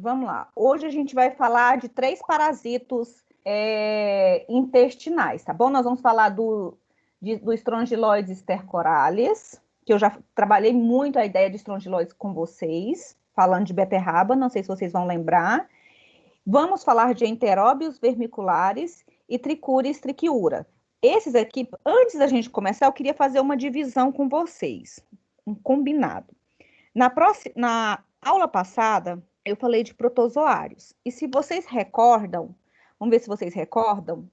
vamos lá. Hoje a gente vai falar de 3 parasitos intestinais, tá bom? Nós vamos falar do Strongyloides stercoralis, que eu já trabalhei muito a ideia de Strongyloides com vocês, falando de beterraba, não sei se vocês vão lembrar. Vamos falar de Enteróbios vermiculares e Trichuris trichiura. Esses aqui, antes da gente começar, eu queria fazer uma divisão com vocês, um combinado. Na aula passada, eu falei de protozoários. E se vocês recordam, vamos ver se vocês recordam,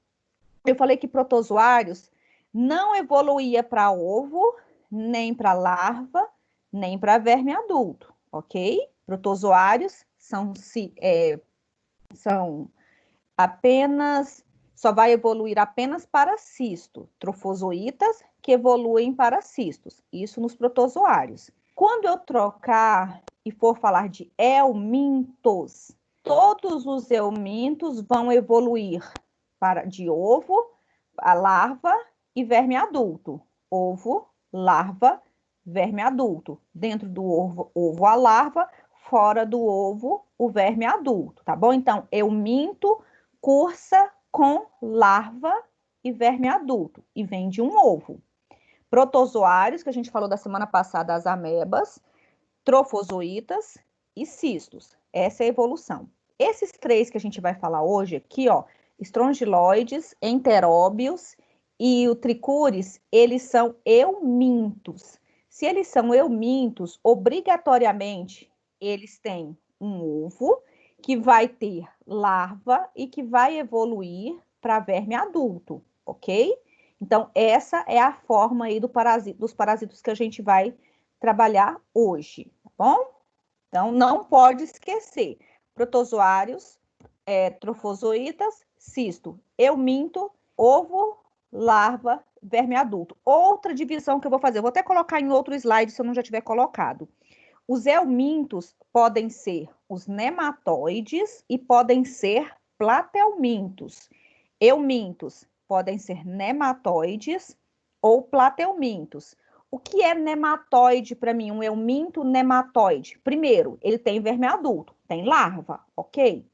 eu falei que protozoários não evoluía para ovo, nem para larva, nem para verme adulto, ok? Protozoários são apenas, só vai evoluir apenas para cisto, trofozoítas que evoluem para cistos, isso nos protozoários. Quando eu trocar e for falar de eumintos, todos os eumintos vão evoluir de ovo, a larva e verme adulto. Ovo, larva, verme adulto. Dentro do ovo a larva, fora do ovo o verme adulto, tá bom? Então, euminto cursa com larva e verme adulto e vem de um ovo. Protozoários, que a gente falou da semana passada, as amebas, trofozoítas e cistos. Essa é a evolução. Esses 3 que a gente vai falar hoje aqui, ó, Strongyloides, Enteróbios e o Trichuris, eles são eumintos. Se eles são eumintos, obrigatoriamente, eles têm um ovo que vai ter larva e que vai evoluir para verme adulto, ok? Então, essa é a forma aí dos parasitos que a gente vai trabalhar hoje, tá bom? Então, não pode esquecer. Protozoários, trofozoítas, cisto, euminto, ovo, larva, verme adulto. Outra divisão que eu vou fazer, eu vou até colocar em outro slide se eu não já tiver colocado. Os eumintos podem ser os nematóides e podem ser platelmintos. Eumintos podem ser nematóides ou platelmintos. O que é nematóide para mim? Um euminto nematóide. Primeiro, ele tem verme adulto, tem larva, ok?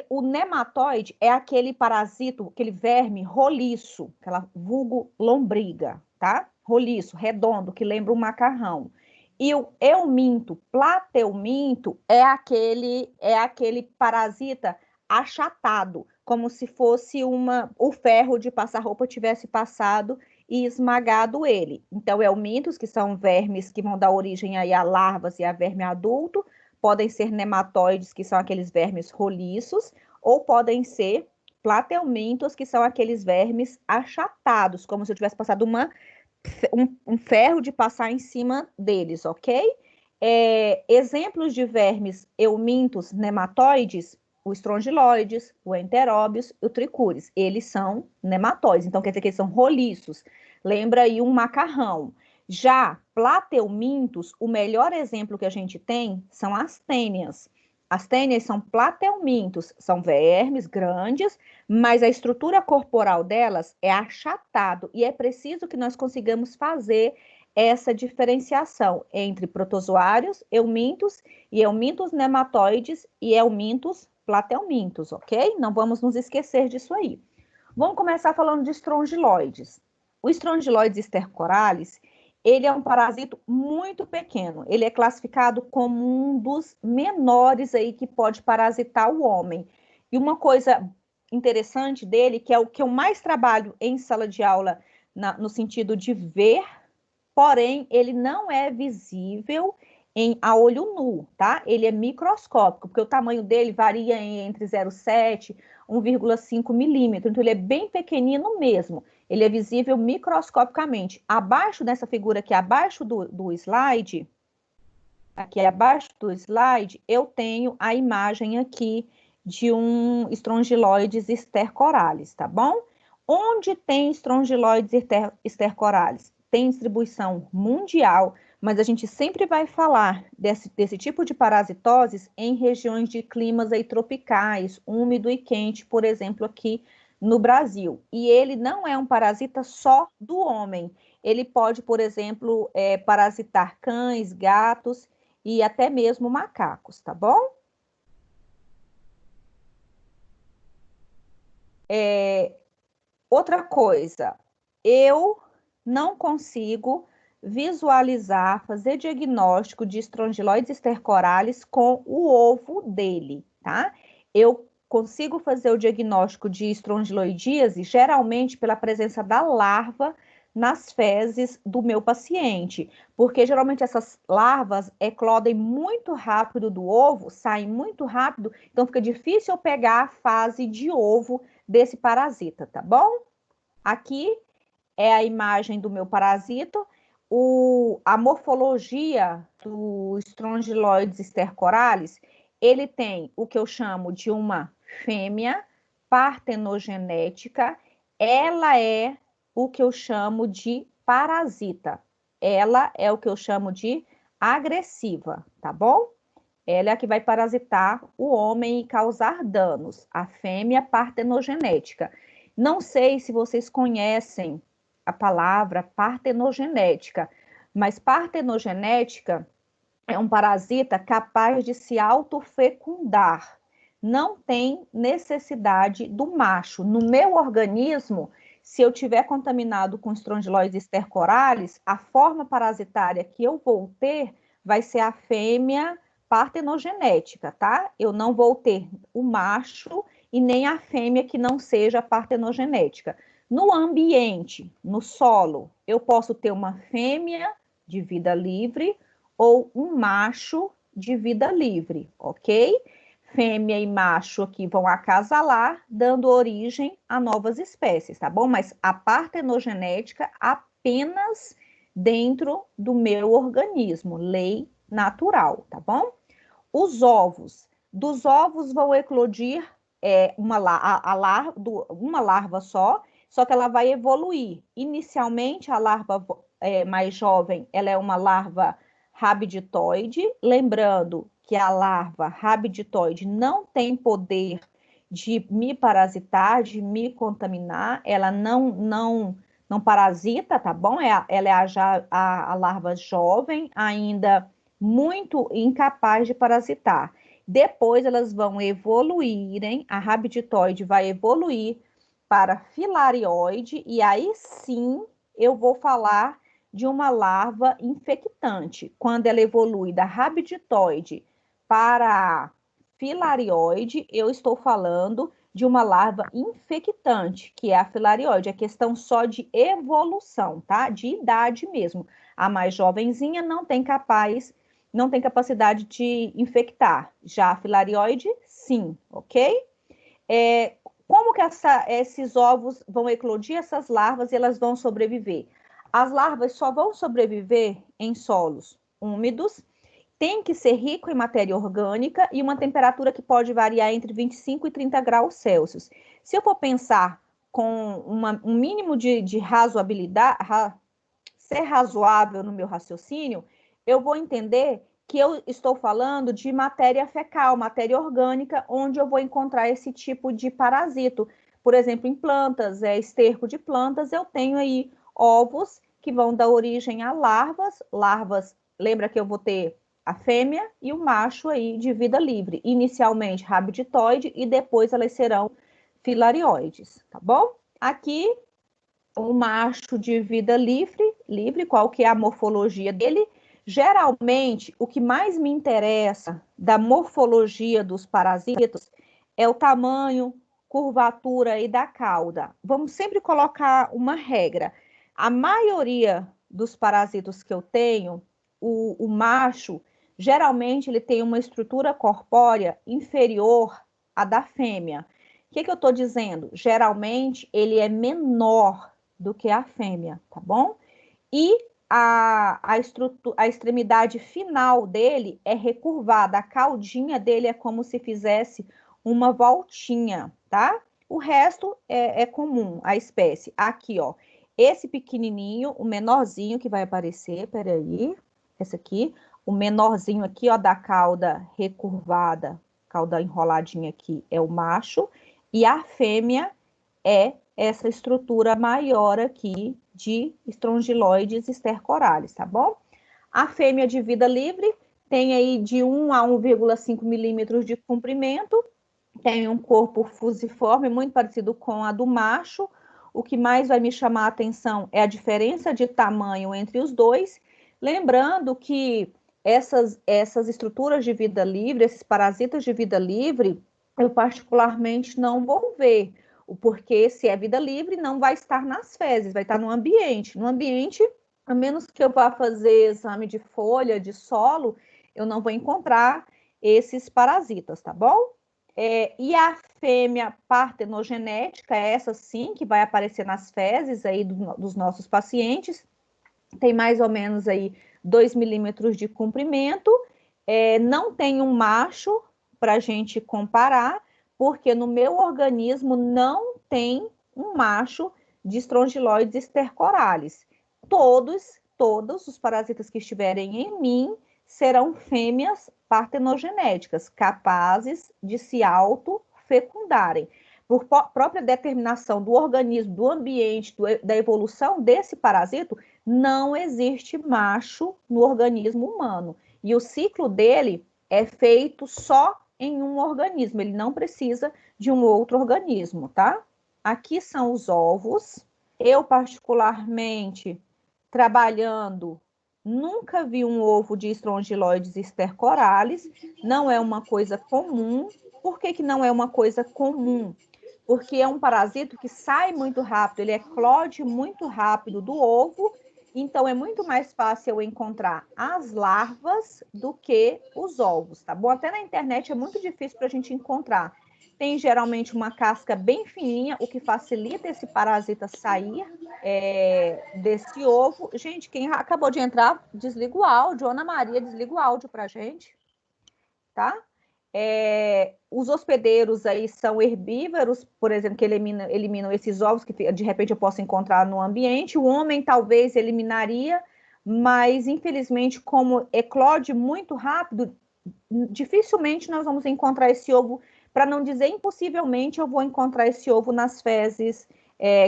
O nematóide é aquele parasito, aquele verme roliço, aquela vulgo lombriga, tá? Roliço, redondo, que lembra um macarrão. E o euminto, platelminto, é aquele parasita achatado, como se fosse o ferro de passar roupa tivesse passado e esmagado ele. Então, eumintos, que são vermes que vão dar origem aí a larvas e a verme adulto, podem ser nematóides, que são aqueles vermes roliços, ou podem ser platelmintos, que são aqueles vermes achatados, como se eu tivesse passado um ferro de passar em cima deles, ok? Exemplos de vermes eumintos nematóides, o Strongyloides, o Enteróbios e o Trichuris. Eles são nematóides, então quer dizer que eles são roliços. Lembra aí um macarrão. Já platelmintos, o melhor exemplo que a gente tem são as tênias. As tênias são platelmintos, são vermes grandes, mas a estrutura corporal delas é achatado e é preciso que nós consigamos fazer essa diferenciação entre protozoários, eumintos e eumintos nematóides e eumintos platelmintos, ok? Não vamos nos esquecer disso aí. Vamos começar falando de Strongyloides. O Strongyloides stercoralis, ele é um parasito muito pequeno. Ele é classificado como um dos menores aí que pode parasitar o homem. E uma coisa interessante dele, que é o que eu mais trabalho em sala de aula, no sentido de ver, porém, ele não é visível a olho nu, tá? Ele é microscópico, porque o tamanho dele varia entre 0,7 e 1,5 milímetro, então ele é bem pequenino mesmo. Ele é visível microscopicamente. Abaixo dessa figura aqui, abaixo do slide, aqui abaixo do slide, eu tenho a imagem aqui de um Strongyloides stercoralis, tá bom? Onde tem Strongyloides stercoralis? Tem distribuição mundial, mas a gente sempre vai falar desse tipo de parasitoses em regiões de climas aí tropicais, úmido e quente, por exemplo, aqui no Brasil. E ele não é um parasita só do homem. Ele pode, por exemplo, parasitar cães, gatos e até mesmo macacos, tá bom? Outra coisa, eu não consigo visualizar, fazer diagnóstico de estrongiloides stercoralis com o ovo dele, tá? Eu consigo fazer o diagnóstico de estrongiloidíase geralmente pela presença da larva nas fezes do meu paciente, porque geralmente essas larvas eclodem muito rápido do ovo, saem muito rápido, então fica difícil eu pegar a fase de ovo desse parasita, tá bom? Aqui é a imagem do meu parasito. A morfologia do Strongyloides stercoralis, ele tem o que eu chamo de uma fêmea partenogenética. Ela é o que eu chamo de parasita. Ela é o que eu chamo de agressiva, tá bom? Ela é a que vai parasitar o homem e causar danos, a fêmea partenogenética. Não sei se vocês conhecem a palavra partenogenética, mas partenogenética é um parasita capaz de se autofecundar. Não tem necessidade do macho. No meu organismo, se eu tiver contaminado com Strongyloides stercoralis, a forma parasitária que eu vou ter vai ser a fêmea partenogenética, tá? Eu não vou ter o macho e nem a fêmea que não seja partenogenética. No ambiente, no solo, eu posso ter uma fêmea de vida livre ou um macho de vida livre, ok? Fêmea e macho aqui vão acasalar, dando origem a novas espécies, tá bom? Mas a partenogenética apenas dentro do meu organismo, lei natural, tá bom? Os ovos. Dos ovos vão eclodir uma larva só que ela vai evoluir. Inicialmente, a larva mais jovem, ela é uma larva rabiditoide, lembrando que a larva rabiditoide não tem poder de me parasitar, de me contaminar, ela não parasita, tá bom? Ela é a larva jovem, ainda muito incapaz de parasitar. Depois elas vão evoluírem, a rabiditoide vai evoluir para filarioide, e aí sim eu vou falar de uma larva infectante. Quando ela evolui da rabiditoide para filarioide, eu estou falando de uma larva infectante, que é a filarioide. É questão só de evolução, tá? De idade mesmo. A mais jovenzinha não tem capacidade de infectar. Já a filarioide, sim, ok? Como que esses ovos vão eclodir, essas larvas, e elas vão sobreviver? As larvas só vão sobreviver em solos úmidos, tem que ser rico em matéria orgânica e uma temperatura que pode variar entre 25 e 30 graus Celsius. Se eu for pensar com um mínimo de razoabilidade, ser razoável no meu raciocínio, eu vou entender que eu estou falando de matéria fecal, matéria orgânica, onde eu vou encontrar esse tipo de parasito. Por exemplo, em plantas, esterco de plantas, eu tenho aí ovos que vão dar origem a larvas, lembra que eu vou ter a fêmea e o macho aí de vida livre, inicialmente rabiditoide e depois elas serão filarioides, tá bom? Aqui o macho de vida livre, qual que é a morfologia dele. Geralmente, o que mais me interessa da morfologia dos parasitas é o tamanho, curvatura e da cauda. Vamos sempre colocar uma regra. A maioria dos parasitas que eu tenho, o macho, geralmente ele tem uma estrutura corpórea inferior à da fêmea. O que eu estou dizendo? Geralmente ele é menor do que a fêmea, tá bom? E a extremidade final dele é recurvada, a caudinha dele é como se fizesse uma voltinha, tá? O resto é comum, a espécie. Aqui, ó, esse pequenininho, o menorzinho que vai aparecer, peraí, esse aqui, o menorzinho aqui, ó, da cauda recurvada, cauda enroladinha aqui, é o macho, e a fêmea é essa estrutura maior aqui de Strongyloides stercoralis, tá bom? A fêmea de vida livre tem aí de 1 a 1,5 milímetros de comprimento tem um corpo fusiforme, muito parecido com a do macho. O que mais vai me chamar a atenção é a diferença de tamanho entre os dois. Lembrando que essas estruturas de vida livre, esses parasitas de vida livre, eu particularmente não vou ver. Porque se é vida livre, não vai estar nas fezes, vai estar no ambiente. No ambiente, a menos que eu vá fazer exame de folha, de solo, eu não vou encontrar esses parasitas, tá bom? E a fêmea partenogenética, essa sim, que vai aparecer nas fezes aí dos nossos pacientes, tem mais ou menos aí 2 milímetros de comprimento, não tem um macho para a gente comparar, porque no meu organismo não tem um macho de Strongyloides stercoralis. Todos os parasitas que estiverem em mim serão fêmeas partenogenéticas, capazes de se autofecundarem. Por própria determinação do organismo, do ambiente, da evolução desse parasito, não existe macho no organismo humano. E o ciclo dele é feito só em um organismo, ele não precisa de um outro organismo, tá? Aqui são os ovos. Eu, particularmente, trabalhando, nunca vi um ovo de Strongyloides stercoralis, não é uma coisa comum. Por que que não é uma coisa comum? Porque é um parasito que sai muito rápido, ele eclode muito rápido do ovo, então é muito mais fácil eu encontrar as larvas do que os ovos, tá bom? Até na internet é muito difícil para a gente encontrar. Tem geralmente uma casca bem fininha, o que facilita esse parasita sair desse ovo. Gente, quem acabou de entrar, desliga o áudio. Ana Maria, desliga o áudio para a gente, tá? Os hospedeiros aí são herbívoros, por exemplo, que eliminam esses ovos que de repente eu posso encontrar no ambiente. O homem talvez eliminaria, mas infelizmente, como eclode muito rápido, dificilmente nós vamos encontrar esse ovo, para não dizer impossivelmente, eu vou encontrar esse ovo nas fezes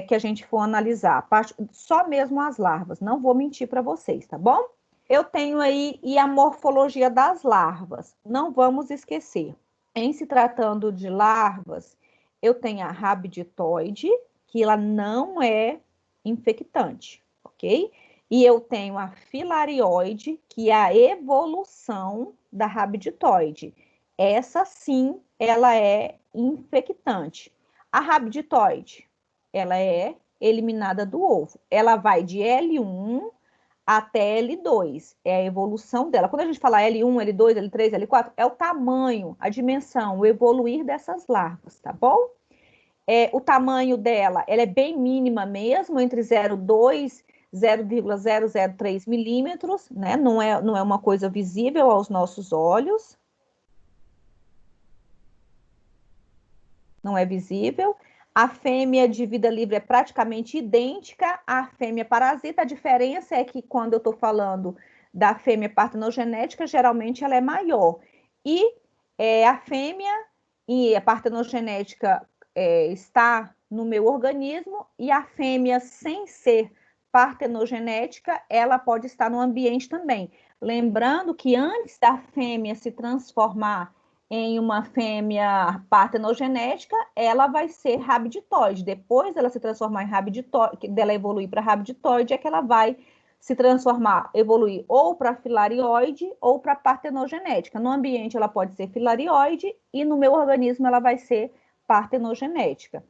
que a gente for analisar. Só mesmo as larvas, não vou mentir para vocês, tá bom? Eu tenho aí e a morfologia das larvas. Não vamos esquecer. Em se tratando de larvas, eu tenho a rabditoide, que ela não é infectante, ok? E eu tenho a filarioide, que é a evolução da rabditoide. Essa sim, ela é infectante. A rabditoide, ela é eliminada do ovo. Ela vai de L1 até L2, é a evolução dela. Quando a gente fala L1, L2, L3, L4, é o tamanho, a dimensão, o evoluir dessas larvas, tá bom? O tamanho dela, ela é bem mínima mesmo, entre 0,2 e 0,003 milímetros, né? Não é uma coisa visível aos nossos olhos. Não é visível. A fêmea de vida livre é praticamente idêntica à fêmea parasita. A diferença é que quando eu estou falando da fêmea partenogenética, geralmente ela é maior. E a fêmea e a partenogenética está no meu organismo, e a fêmea sem ser partenogenética, ela pode estar no ambiente também. Lembrando que antes da fêmea se transformar em uma fêmea partenogenética, ela vai ser rabditoide. Depois dela se transformar em rabditoide, dela evoluir para rabditoide, é que ela vai se transformar, evoluir ou para filarioide ou para partenogenética. No ambiente ela pode ser filarioide e no meu organismo ela vai ser partenogenética.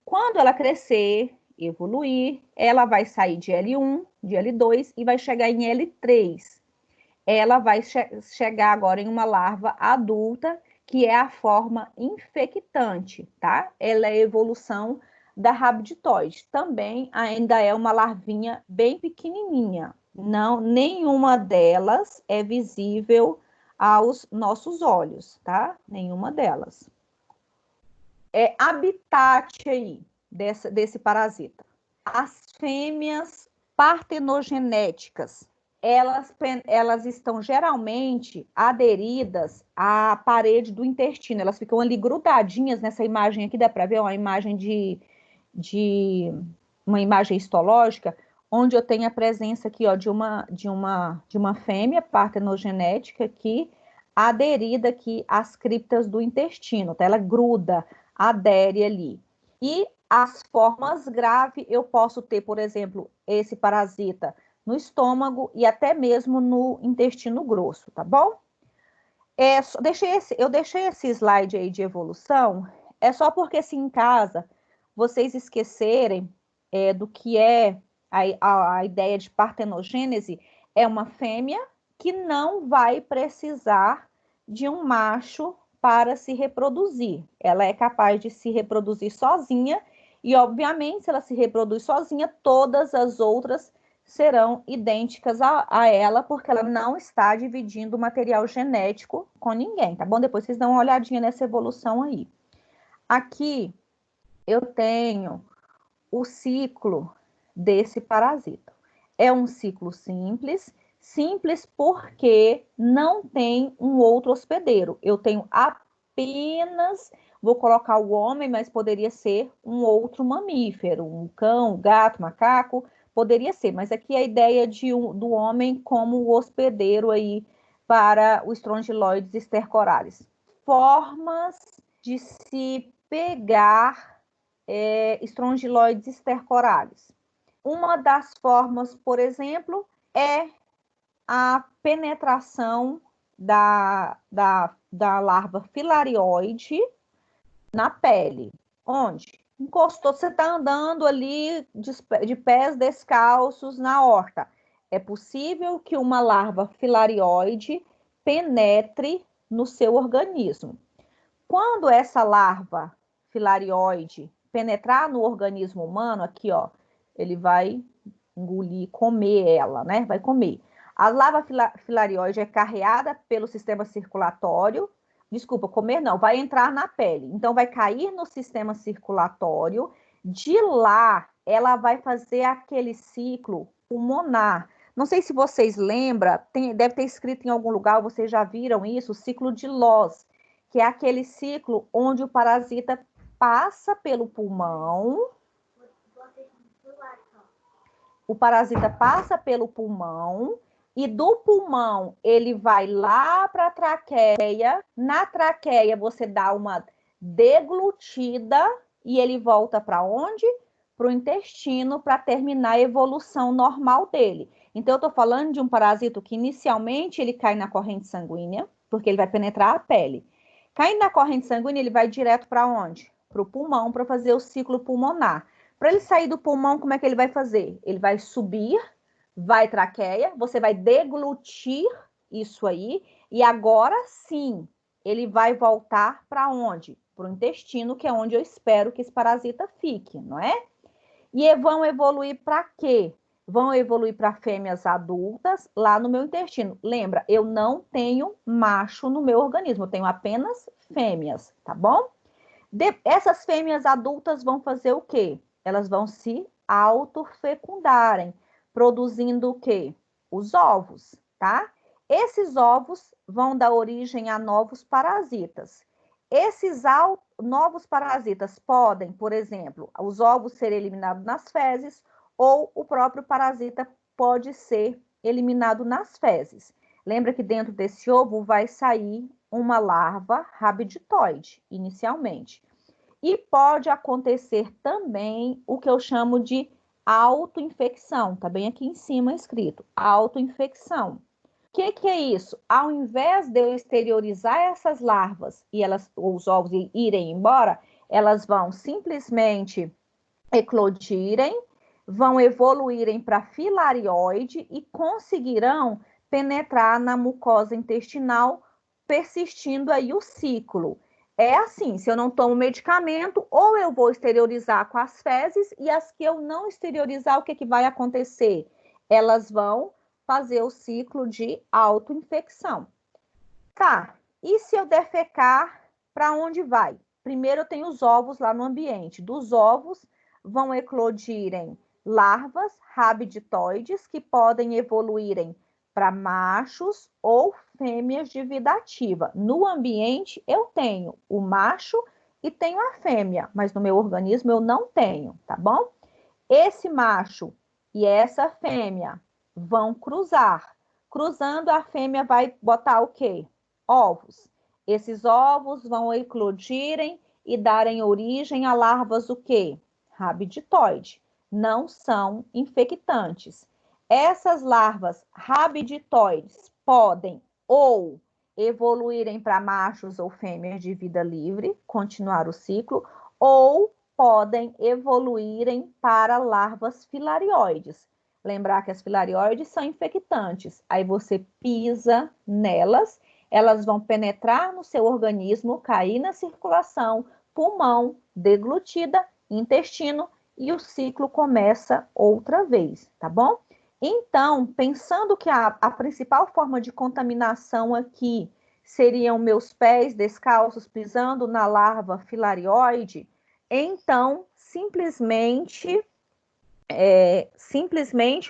Quando ela crescer, evoluir, ela vai sair de L1, de L2 e vai chegar em L3. Ela vai chegar agora em uma larva adulta, que é a forma infectante, tá? Ela é a evolução da rabditoide. Também ainda é uma larvinha bem pequenininha. Não, nenhuma delas é visível aos nossos olhos, tá? Nenhuma delas. Habitat aí desse parasita. As fêmeas partenogenéticas, elas estão geralmente aderidas à parede do intestino, elas ficam ali grudadinhas nessa imagem aqui, dá para ver uma imagem de uma imagem histológica, onde eu tenho a presença aqui, ó, de uma fêmea partenogenética aqui aderida aqui às criptas do intestino, tá? Ela gruda, adere ali. E as formas graves, eu posso ter, por exemplo, esse parasita no estômago e até mesmo no intestino grosso, tá bom? Eu deixei esse slide aí de evolução, é só porque se em casa vocês esquecerem do que é a ideia de partenogênese, é uma fêmea que não vai precisar de um macho para se reproduzir. Ela é capaz de se reproduzir sozinha e, obviamente, se ela se reproduz sozinha, todas as outras serão idênticas a ela, porque ela não está dividindo o material genético com ninguém, tá bom? Depois vocês dão uma olhadinha nessa evolução aí. Aqui eu tenho o ciclo desse parasita. É um ciclo simples, simples porque não tem um outro hospedeiro. Eu tenho apenas, vou colocar o homem, mas poderia ser um outro mamífero, um cão, um gato, macaco, poderia ser, mas aqui a ideia do homem como o hospedeiro aí para os estrongiloides estercoralis. Formas de se pegar estrongiloides estercoralis. Uma das formas, por exemplo, é a penetração da larva filarioide na pele. Onde? Encostou, você está andando ali de pés descalços na horta. É possível que uma larva filarioide penetre no seu organismo. Quando essa larva filarioide penetrar no organismo humano, aqui, ó, ele vai engolir, comer ela, né? Vai comer. A larva filarioide é carreada pelo sistema circulatório. Desculpa, comer não, vai entrar na pele. Então, vai cair no sistema circulatório. De lá, ela vai fazer aquele ciclo pulmonar. Não sei se vocês lembram, deve ter escrito em algum lugar, vocês já viram isso, o ciclo de Loss, que é aquele ciclo onde o parasita passa pelo pulmão. O parasita passa pelo pulmão e do pulmão ele vai lá para a traqueia. Na traqueia você dá uma deglutida e ele volta para onde? Para o intestino para terminar a evolução normal dele. Então eu estou falando de um parasito que inicialmente ele cai na corrente sanguínea, porque ele vai penetrar a pele. Caindo na corrente sanguínea, ele vai direto para onde? Para o pulmão, para fazer o ciclo pulmonar. Para ele sair do pulmão, como é que ele vai fazer? Ele vai subir, vai traqueia, você vai deglutir isso aí, e agora sim, ele vai voltar para onde? Para o intestino, que é onde eu espero que esse parasita fique, não é? E vão evoluir para quê? Vão evoluir para fêmeas adultas lá no meu intestino. Lembra, eu não tenho macho no meu organismo, eu tenho apenas fêmeas, tá bom? Essas fêmeas adultas vão fazer o quê? Elas vão se autofecundarem, produzindo o quê? Os ovos, tá? Esses ovos vão dar origem a novos parasitas. Esses novos parasitas podem, por exemplo, os ovos serem eliminados nas fezes ou o próprio parasita pode ser eliminado nas fezes. Lembra que dentro desse ovo vai sair uma larva rabiditoide, inicialmente. E pode acontecer também o que eu chamo de autoinfecção, tá bem aqui em cima escrito, autoinfecção. O que é isso? Ao invés de eu exteriorizar essas larvas e os ovos irem embora, elas vão simplesmente eclodirem, vão evoluírem para filarioide e conseguirão penetrar na mucosa intestinal, persistindo aí o ciclo. É assim, se eu não tomo medicamento, ou eu vou exteriorizar com as fezes, e as que eu não exteriorizar, o que vai acontecer? Elas vão fazer o ciclo de autoinfecção. Tá, e se eu defecar, para onde vai? Primeiro eu tenho os ovos lá no ambiente. Dos ovos vão eclodirem larvas rabiditoides que podem evoluírem para machos ou fêmeas de vida ativa. No ambiente eu tenho o macho e tenho a fêmea, mas no meu organismo eu não tenho, tá bom? Esse macho e essa fêmea vão cruzar. Cruzando, a fêmea vai botar o quê? Ovos. Esses ovos vão eclodirem e darem origem a larvas o quê? Rabiditoide. Não são infectantes. Essas larvas rabiditoides podem ou evoluírem para machos ou fêmeas de vida livre, continuar o ciclo, ou podem evoluírem para larvas filarioides. Lembrar que as filarioides são infectantes. Aí você pisa nelas, elas vão penetrar no seu organismo, cair na circulação, pulmão, deglutida, intestino, e o ciclo começa outra vez, tá bom? Então, pensando que a principal forma de contaminação aqui seriam meus pés descalços pisando na larva filarioide, então, simplesmente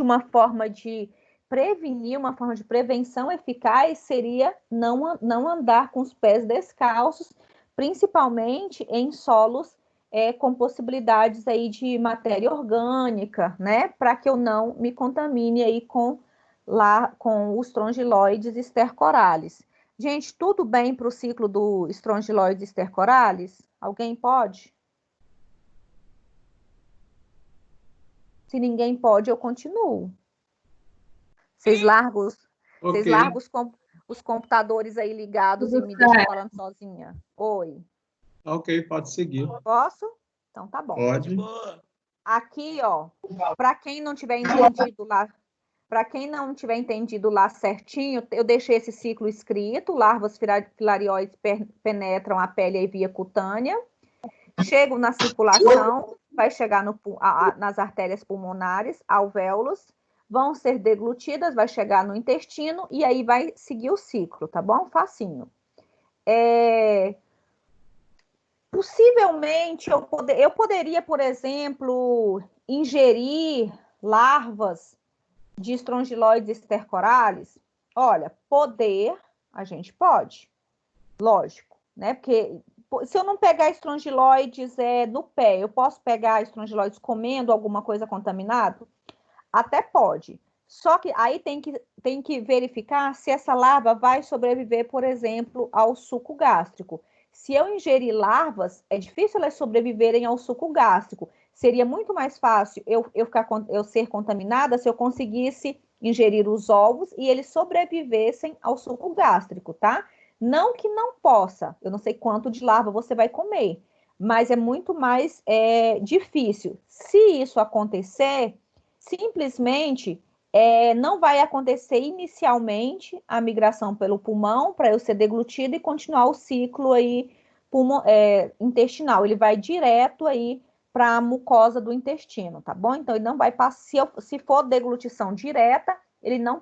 uma forma de prevenir, uma forma de prevenção eficaz seria não andar com os pés descalços, principalmente em solos com possibilidades aí de matéria orgânica, né? Para que eu não me contamine aí com os strongyloides stercoralis. Gente, tudo bem para o ciclo do strongyloides stercoralis? Alguém pode? Se ninguém pode, eu continuo. Vocês largam Ok. os computadores aí ligados e Tudo me deixam certo. falando sozinha. Oi. Ok, pode seguir. Posso? Então tá bom. Pode. Aqui, ó, para quem não tiver entendido lá, certinho, eu deixei esse ciclo escrito: larvas filarióides penetram a pele e via cutânea, chegam na circulação, vai chegar nas artérias pulmonares, alvéolos, vão ser deglutidas, vai chegar no intestino e aí vai seguir o ciclo, tá bom? Facinho. Possivelmente eu poderia, por exemplo, ingerir larvas de strongyloides stercoralis. Olha, a gente pode, lógico, né? Porque se eu não pegar strongyloides no pé, eu posso pegar strongyloides comendo alguma coisa contaminada? Até pode. Só que aí tem que verificar se essa larva vai sobreviver, por exemplo, ao suco gástrico. Se eu ingerir larvas, é difícil elas sobreviverem ao suco gástrico. Seria muito mais fácil eu ser contaminada se eu conseguisse ingerir os ovos e eles sobrevivessem ao suco gástrico, tá? Não que não possa, eu não sei quanto de larva você vai comer, mas é muito mais difícil. Se isso acontecer, simplesmente não vai acontecer inicialmente a migração pelo pulmão para eu ser deglutido e continuar o ciclo aí intestinal. Ele vai direto aí para a mucosa do intestino, tá bom? Então ele não vai passar, se for deglutição direta, ele não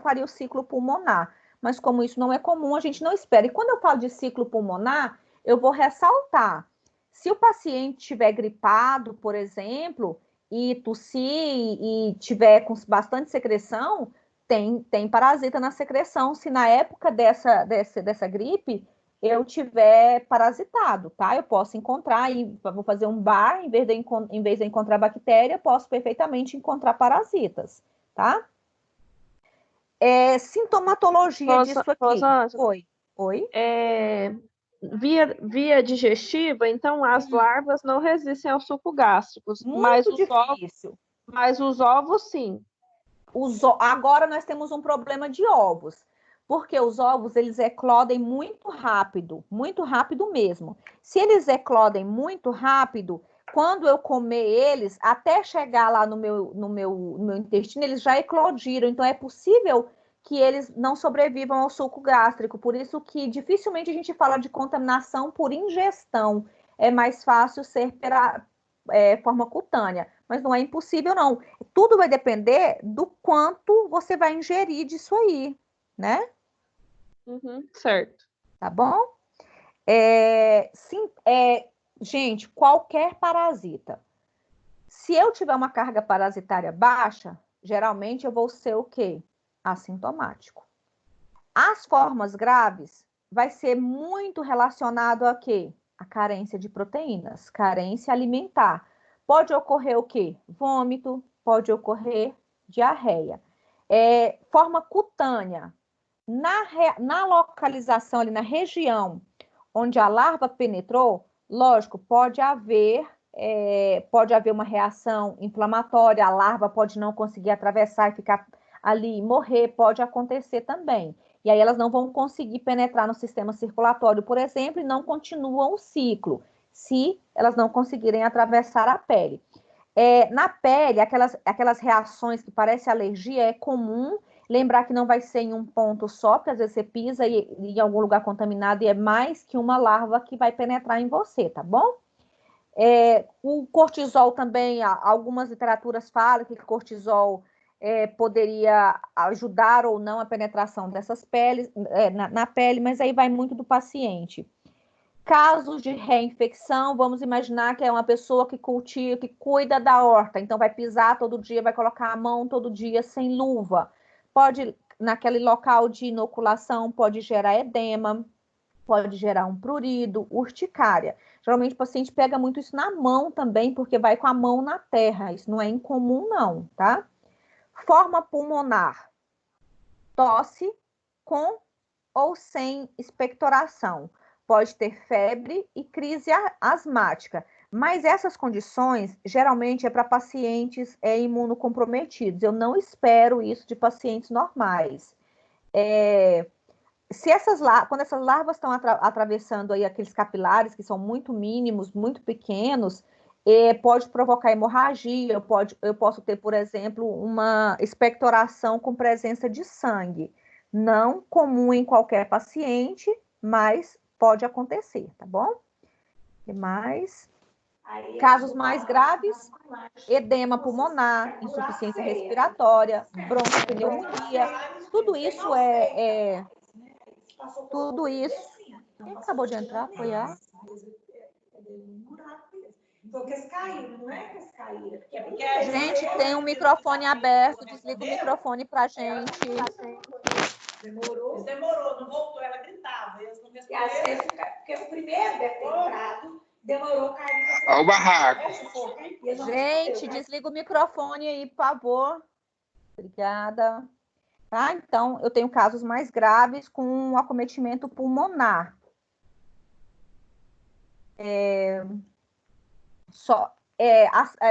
faria o ciclo pulmonar. Mas como isso não é comum, a gente não espera. E quando eu falo de ciclo pulmonar, eu vou ressaltar: se o paciente estiver gripado, por exemplo, e tossir e tiver com bastante secreção, tem parasita na secreção. Se na época dessa gripe eu tiver parasitado, tá? Eu posso encontrar, e vou fazer um bar, em vez de encontrar bactéria, posso perfeitamente encontrar parasitas, tá? Sintomatologia disso aqui. Rosângela, Oi? via digestiva, então as larvas não resistem ao suco gástrico, Muito difícil. Mas os ovos, sim. Agora nós temos um problema de ovos, porque os ovos eles eclodem muito rápido mesmo. Se eles eclodem muito rápido, quando eu comer eles, até chegar lá no meu intestino, eles já eclodiram. Então é possível que eles não sobrevivam ao suco gástrico. Por isso que dificilmente a gente fala de contaminação por ingestão. É mais fácil ser pela forma cutânea, mas não é impossível, não. Tudo vai depender do quanto você vai ingerir disso aí, né? Certo. Tá bom? Gente, qualquer parasita. Se eu tiver uma carga parasitária baixa, geralmente eu vou ser o quê? Assintomático. As formas graves vai ser muito relacionado a quê? A carência de proteínas, carência alimentar. Pode ocorrer o quê? Vômito, pode ocorrer diarreia. Forma cutânea. Na localização ali, na região onde a larva penetrou, lógico, pode haver uma reação inflamatória, a larva pode não conseguir atravessar e ficar ali e morrer, pode acontecer também. E aí elas não vão conseguir penetrar no sistema circulatório, por exemplo, e não continuam o ciclo, se elas não conseguirem atravessar a pele. Na pele, aquelas reações que parecem alergia é comum. Lembrar que não vai ser em um ponto só, porque às vezes você pisa em algum lugar contaminado e é mais que uma larva que vai penetrar em você, tá bom? O cortisol também, algumas literaturas falam que o cortisol poderia ajudar ou não a penetração dessas peles, na pele, mas aí vai muito do paciente. Casos de reinfecção, vamos imaginar que é uma pessoa que cultiva, que cuida da horta, então vai pisar todo dia, vai colocar a mão todo dia sem luva. Pode, naquele local de inoculação, pode gerar edema, pode gerar um prurido, urticária. Geralmente o paciente pega muito isso na mão também, porque vai com a mão na terra. Isso não é incomum, não, tá? Forma pulmonar. Tosse com ou sem expectoração. Pode ter febre e crise asmática. Mas essas condições, geralmente, é para pacientes imunocomprometidos. Eu não espero isso de pacientes normais. Quando essas larvas estão atravessando aí aqueles capilares que são muito mínimos, muito pequenos, pode provocar hemorragia, eu posso ter, por exemplo, uma expectoração com presença de sangue. Não comum em qualquer paciente, mas pode acontecer, tá bom? E mais? Casos mais graves, edema pulmonar, insuficiência respiratória, bronquopneumonia, tudo isso tudo isso. Quem acabou de entrar foi a... Gente, tem um microfone aberto, desliga o microfone pra gente. Demorou, não voltou, ela gritava. E às vezes, porque o primeiro deve ter entrado, demorou, caiu. Olha o barraco. Gente, desliga o microfone aí, por favor. Obrigada. Tá? Então, eu tenho casos mais graves com um acometimento pulmonar.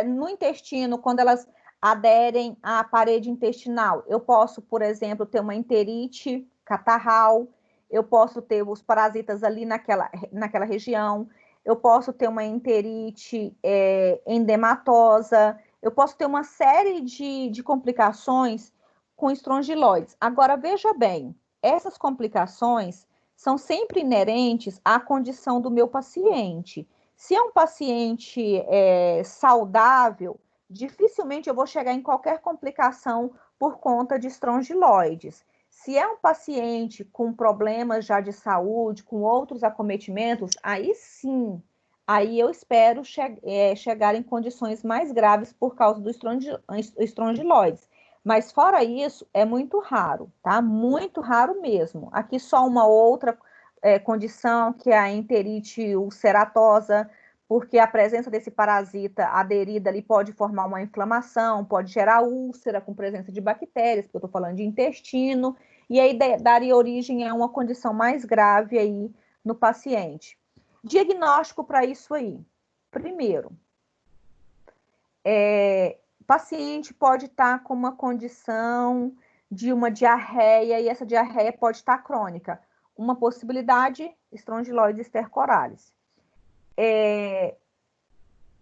No intestino, quando elas aderem à parede intestinal, eu posso, por exemplo, ter uma enterite catarral, eu posso ter os parasitas ali naquela região, eu posso ter uma enterite endematosa, eu posso ter uma série de complicações com estrongiloides. Agora, veja bem, essas complicações são sempre inerentes à condição do meu paciente. Se é um paciente saudável, dificilmente eu vou chegar em qualquer complicação por conta de estrongiloides. Se é um paciente com problemas já de saúde, com outros acometimentos, aí sim, aí eu espero chegar em condições mais graves por causa do estrongiloides. Mas fora isso, é muito raro, tá? Muito raro mesmo. Aqui só uma outra condição, que é a enterite ulceratosa, porque a presença desse parasita aderida ali pode formar uma inflamação, pode gerar úlcera com presença de bactérias, porque eu estou falando de intestino, e aí daria origem a uma condição mais grave aí no paciente. Diagnóstico para isso aí. Primeiro, o paciente pode estar com uma condição de uma diarreia, e essa diarreia pode estar crônica. Uma possibilidade, estrongiloides stercoralis.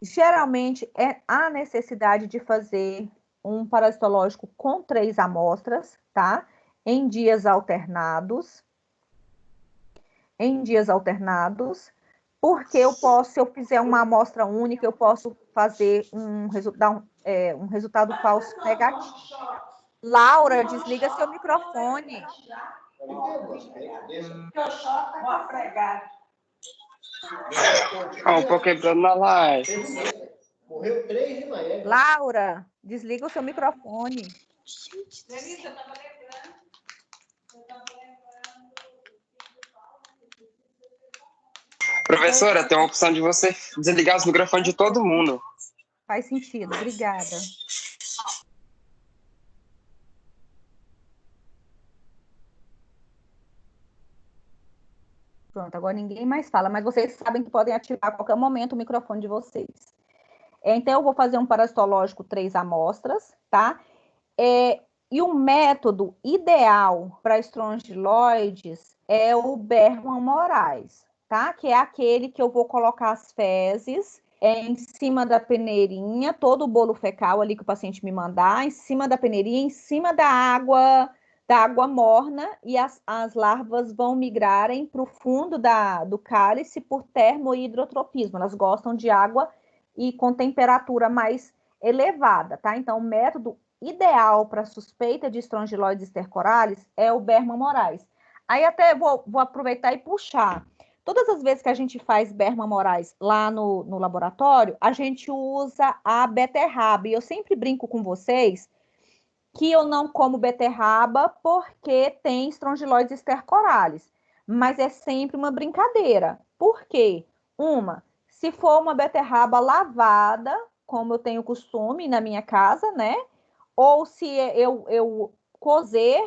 Geralmente, há necessidade de fazer um parasitológico com 3 amostras, tá? Em dias alternados. Porque se eu fizer uma amostra única, eu posso fazer um resultado falso negativo. Laura, desliga seu microfone. Um pouco quebrando na live. Morreu 3 de manhã. Laura, desliga o seu microfone. Denise, eu estava lembrando. Professora, tem uma opção de você desligar os microfones de todo mundo. Faz sentido, obrigada. Pronto, agora ninguém mais fala, mas vocês sabem que podem ativar a qualquer momento o microfone de vocês. Então, eu vou fazer um parasitológico 3 amostras, tá? E o método ideal para estrongiloides é o Bergman Moraes, tá? Que é aquele que eu vou colocar as fezes em cima da peneirinha, todo o bolo fecal ali que o paciente me mandar, em cima da peneirinha, em cima da água morna, e as larvas vão migrarem para o fundo do cálice por termohidrotropismo. Elas gostam de água e com temperatura mais elevada, tá? Então, o método ideal para suspeita de estrongiloides stercoralis é o Bergman Moraes. Aí até vou aproveitar e puxar. Todas as vezes que a gente faz Bergman Moraes lá no laboratório, a gente usa a beterraba. E eu sempre brinco com vocês que eu não como beterraba porque tem estrongiloides stercoralis. Mas é sempre uma brincadeira. Por quê? Se for uma beterraba lavada, como eu tenho costume na minha casa, né? Ou se eu cozer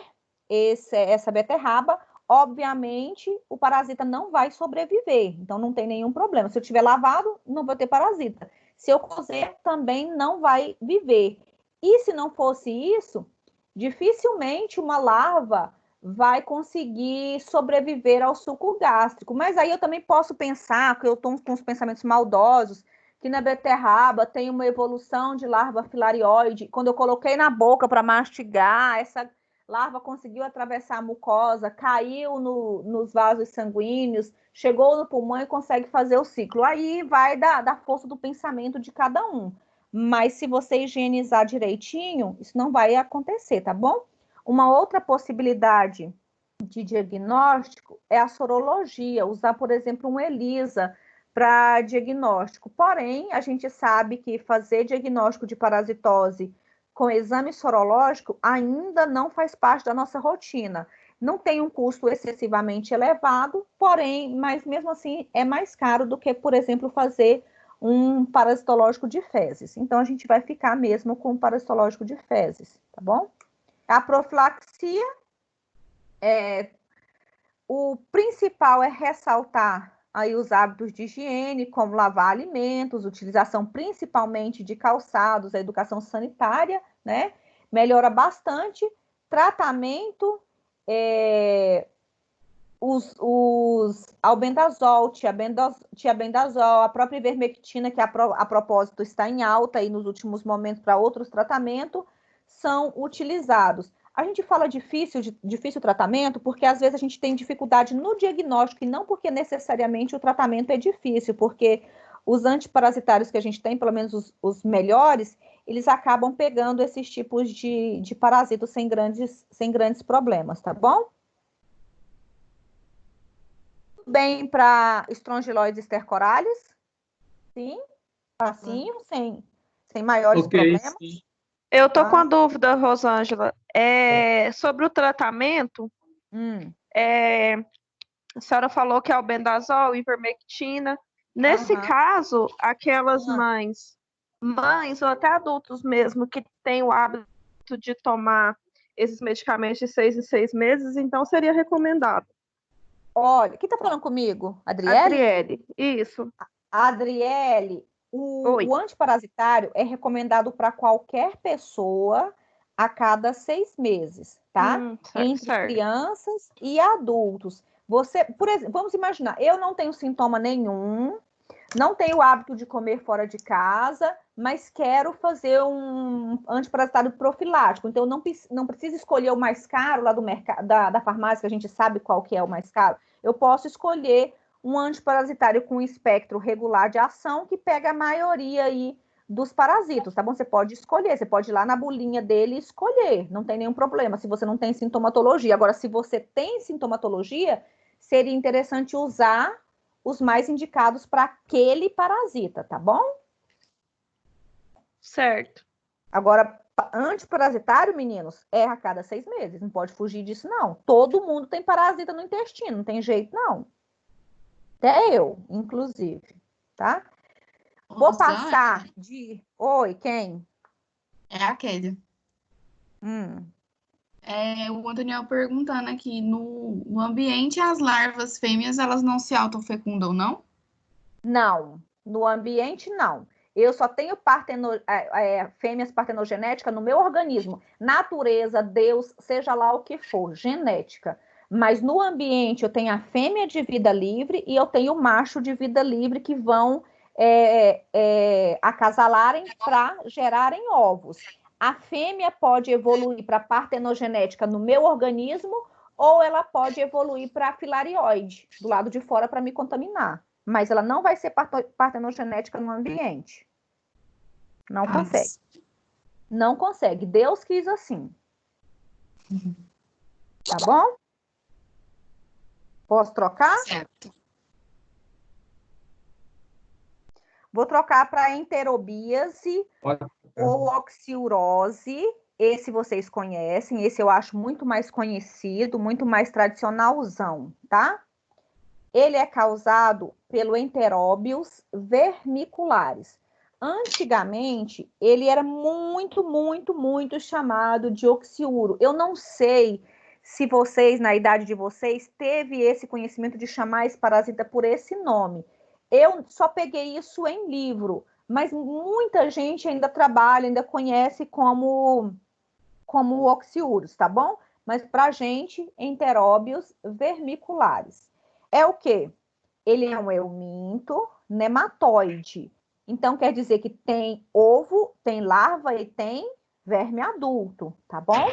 essa beterraba, obviamente o parasita não vai sobreviver, então não tem nenhum problema. Se eu tiver lavado, não vou ter parasita. Se eu cozer, também não vai viver. E se não fosse isso, dificilmente uma larva vai conseguir sobreviver ao suco gástrico. Mas aí eu também posso pensar, que eu estou com os pensamentos maldosos, que na beterraba tem uma evolução de larva filarioide. Quando eu coloquei na boca para mastigar, essa larva conseguiu atravessar a mucosa, caiu nos vasos sanguíneos, chegou no pulmão e consegue fazer o ciclo. Aí vai da força do pensamento de cada um. Mas se você higienizar direitinho, isso não vai acontecer, tá bom? Uma outra possibilidade de diagnóstico é a sorologia, usar, por exemplo, um ELISA para diagnóstico. Porém, a gente sabe que fazer diagnóstico de parasitose com exame sorológico ainda não faz parte da nossa rotina. Não tem um custo excessivamente elevado, porém, mas mesmo assim é mais caro do que, por exemplo, fazer um parasitológico de fezes. Então, a gente vai ficar mesmo com o parasitológico de fezes, tá bom? A profilaxia, o principal é ressaltar aí os hábitos de higiene, como lavar alimentos, utilização principalmente de calçados, a educação sanitária, né? Melhora bastante. Tratamento, os albendazol, tiabendazol, a própria ivermectina, que a propósito está em alta aí nos últimos momentos para outros tratamentos, são utilizados. A gente fala difícil tratamento porque às vezes a gente tem dificuldade no diagnóstico e não porque necessariamente o tratamento é difícil, porque os antiparasitários que a gente tem, pelo menos os melhores, eles acabam pegando esses tipos de parasitos sem grandes problemas, tá bom? Bem para estrongiloides stercoralis, sim, facinho, sem maiores problemas. Sim. Eu tô com a dúvida, Rosângela, sobre o tratamento. A senhora falou que é albendazol, ivermectina. Nesse caso, aquelas mães ou até adultos mesmo que têm o hábito de tomar esses medicamentos de 6 em 6 meses, então seria recomendado. Olha, quem está falando comigo? Adriele? Adriele, isso. Adriele, o antiparasitário é recomendado para qualquer pessoa a cada 6 meses, tá? Entre crianças e adultos. Você, por exemplo, vamos imaginar, eu não tenho sintoma nenhum, não tenho o hábito de comer fora de casa, mas quero fazer um antiparasitário profilático. Então, não preciso escolher o mais caro lá do mercado, da farmácia, que a gente sabe qual que é o mais caro. Eu posso escolher um antiparasitário com espectro regular de ação que pega a maioria aí dos parasitos, tá bom? Você pode escolher, você pode ir lá na bulinha dele e escolher, não tem nenhum problema, se você não tem sintomatologia. Agora, se você tem sintomatologia, seria interessante usar os mais indicados para aquele parasita, tá bom? Certo. Agora, antiparasitário, meninos, é a cada 6 meses, não pode fugir disso, não. Todo mundo tem parasita no intestino, não tem jeito, não. Até eu, inclusive, tá? Vou passar de... Oi, quem? É aquele. O Antoniel perguntando aqui, no ambiente, as larvas fêmeas, elas não se autofecundam, não? Não, no ambiente não. Eu só tenho fêmeas partenogenéticas no meu organismo. Natureza, Deus, seja lá o que for, genética. Mas no ambiente eu tenho a fêmea de vida livre e eu tenho o macho de vida livre que vão acasalarem para gerarem ovos. A fêmea pode evoluir para partenogenética no meu organismo ou ela pode evoluir para filarióide, do lado de fora, para me contaminar. Mas ela não vai ser partenogenética no ambiente. Não consegue. Não consegue. Deus quis assim. Tá bom? Posso trocar? Certo. Vou trocar para enterobíase ou oxiurose. Esse vocês conhecem. Esse eu acho muito mais conhecido, muito mais tradicionalzão, tá? Ele é causado pelo Enteróbios vermiculares. Antigamente, ele era muito, muito, muito chamado de oxiuro. Eu não sei se vocês, na idade de vocês, teve esse conhecimento de chamar esse parasita por esse nome. Eu só peguei isso em livro, mas muita gente ainda trabalha, ainda conhece como oxiuros, tá bom? Mas para gente, Enteróbios vermiculares. É o quê? Ele é um euminto nematóide. Então, quer dizer que tem ovo, tem larva e tem verme adulto, tá bom?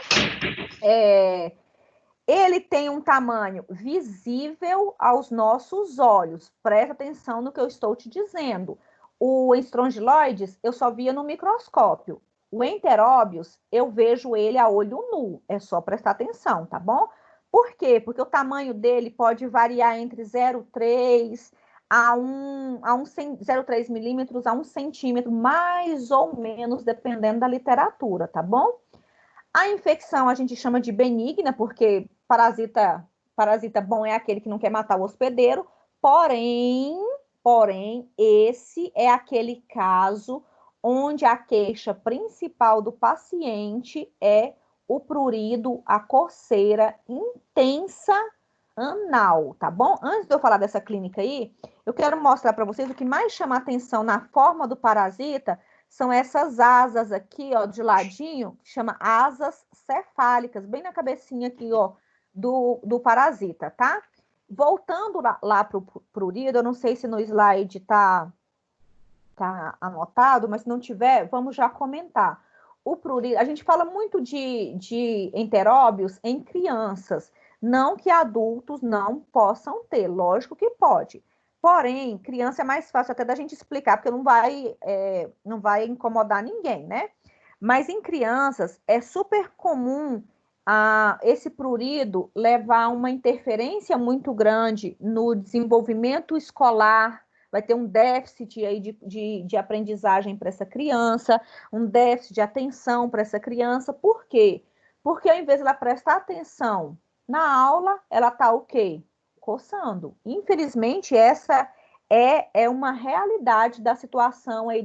Ele tem um tamanho visível aos nossos olhos. Presta atenção no que eu estou te dizendo. O Strongyloides eu só via no microscópio. O Enteróbios, eu vejo ele a olho nu. É só prestar atenção, tá bom? Por quê? Porque o tamanho dele pode variar entre 0,3 0,3 milímetros a 1 centímetro, mais ou menos, dependendo da literatura, tá bom? A infecção a gente chama de benigna, porque parasita bom é aquele que não quer matar o hospedeiro, porém, esse é aquele caso onde a queixa principal do paciente é o prurido, a coceira intensa anal, tá bom? Antes de eu falar dessa clínica aí, eu quero mostrar para vocês o que mais chama atenção na forma do parasita são essas asas aqui, ó, de ladinho, que chama asas cefálicas, bem na cabecinha aqui, ó, do parasita, tá? Voltando lá para o prurido, eu não sei se no slide tá anotado, mas se não tiver, vamos já comentar. O prurido, a gente fala muito de enteróbios em crianças, não que adultos não possam ter, lógico que pode. Porém, criança é mais fácil até da gente explicar, porque não vai incomodar ninguém, né? Mas em crianças é super comum esse prurido levar a uma interferência muito grande no desenvolvimento escolar, vai ter um déficit aí de aprendizagem para essa criança, um déficit de atenção para essa criança. Por quê? Porque ao invés de ela prestar atenção na aula, ela está o quê? Coçando. Infelizmente, essa é uma realidade da situação aí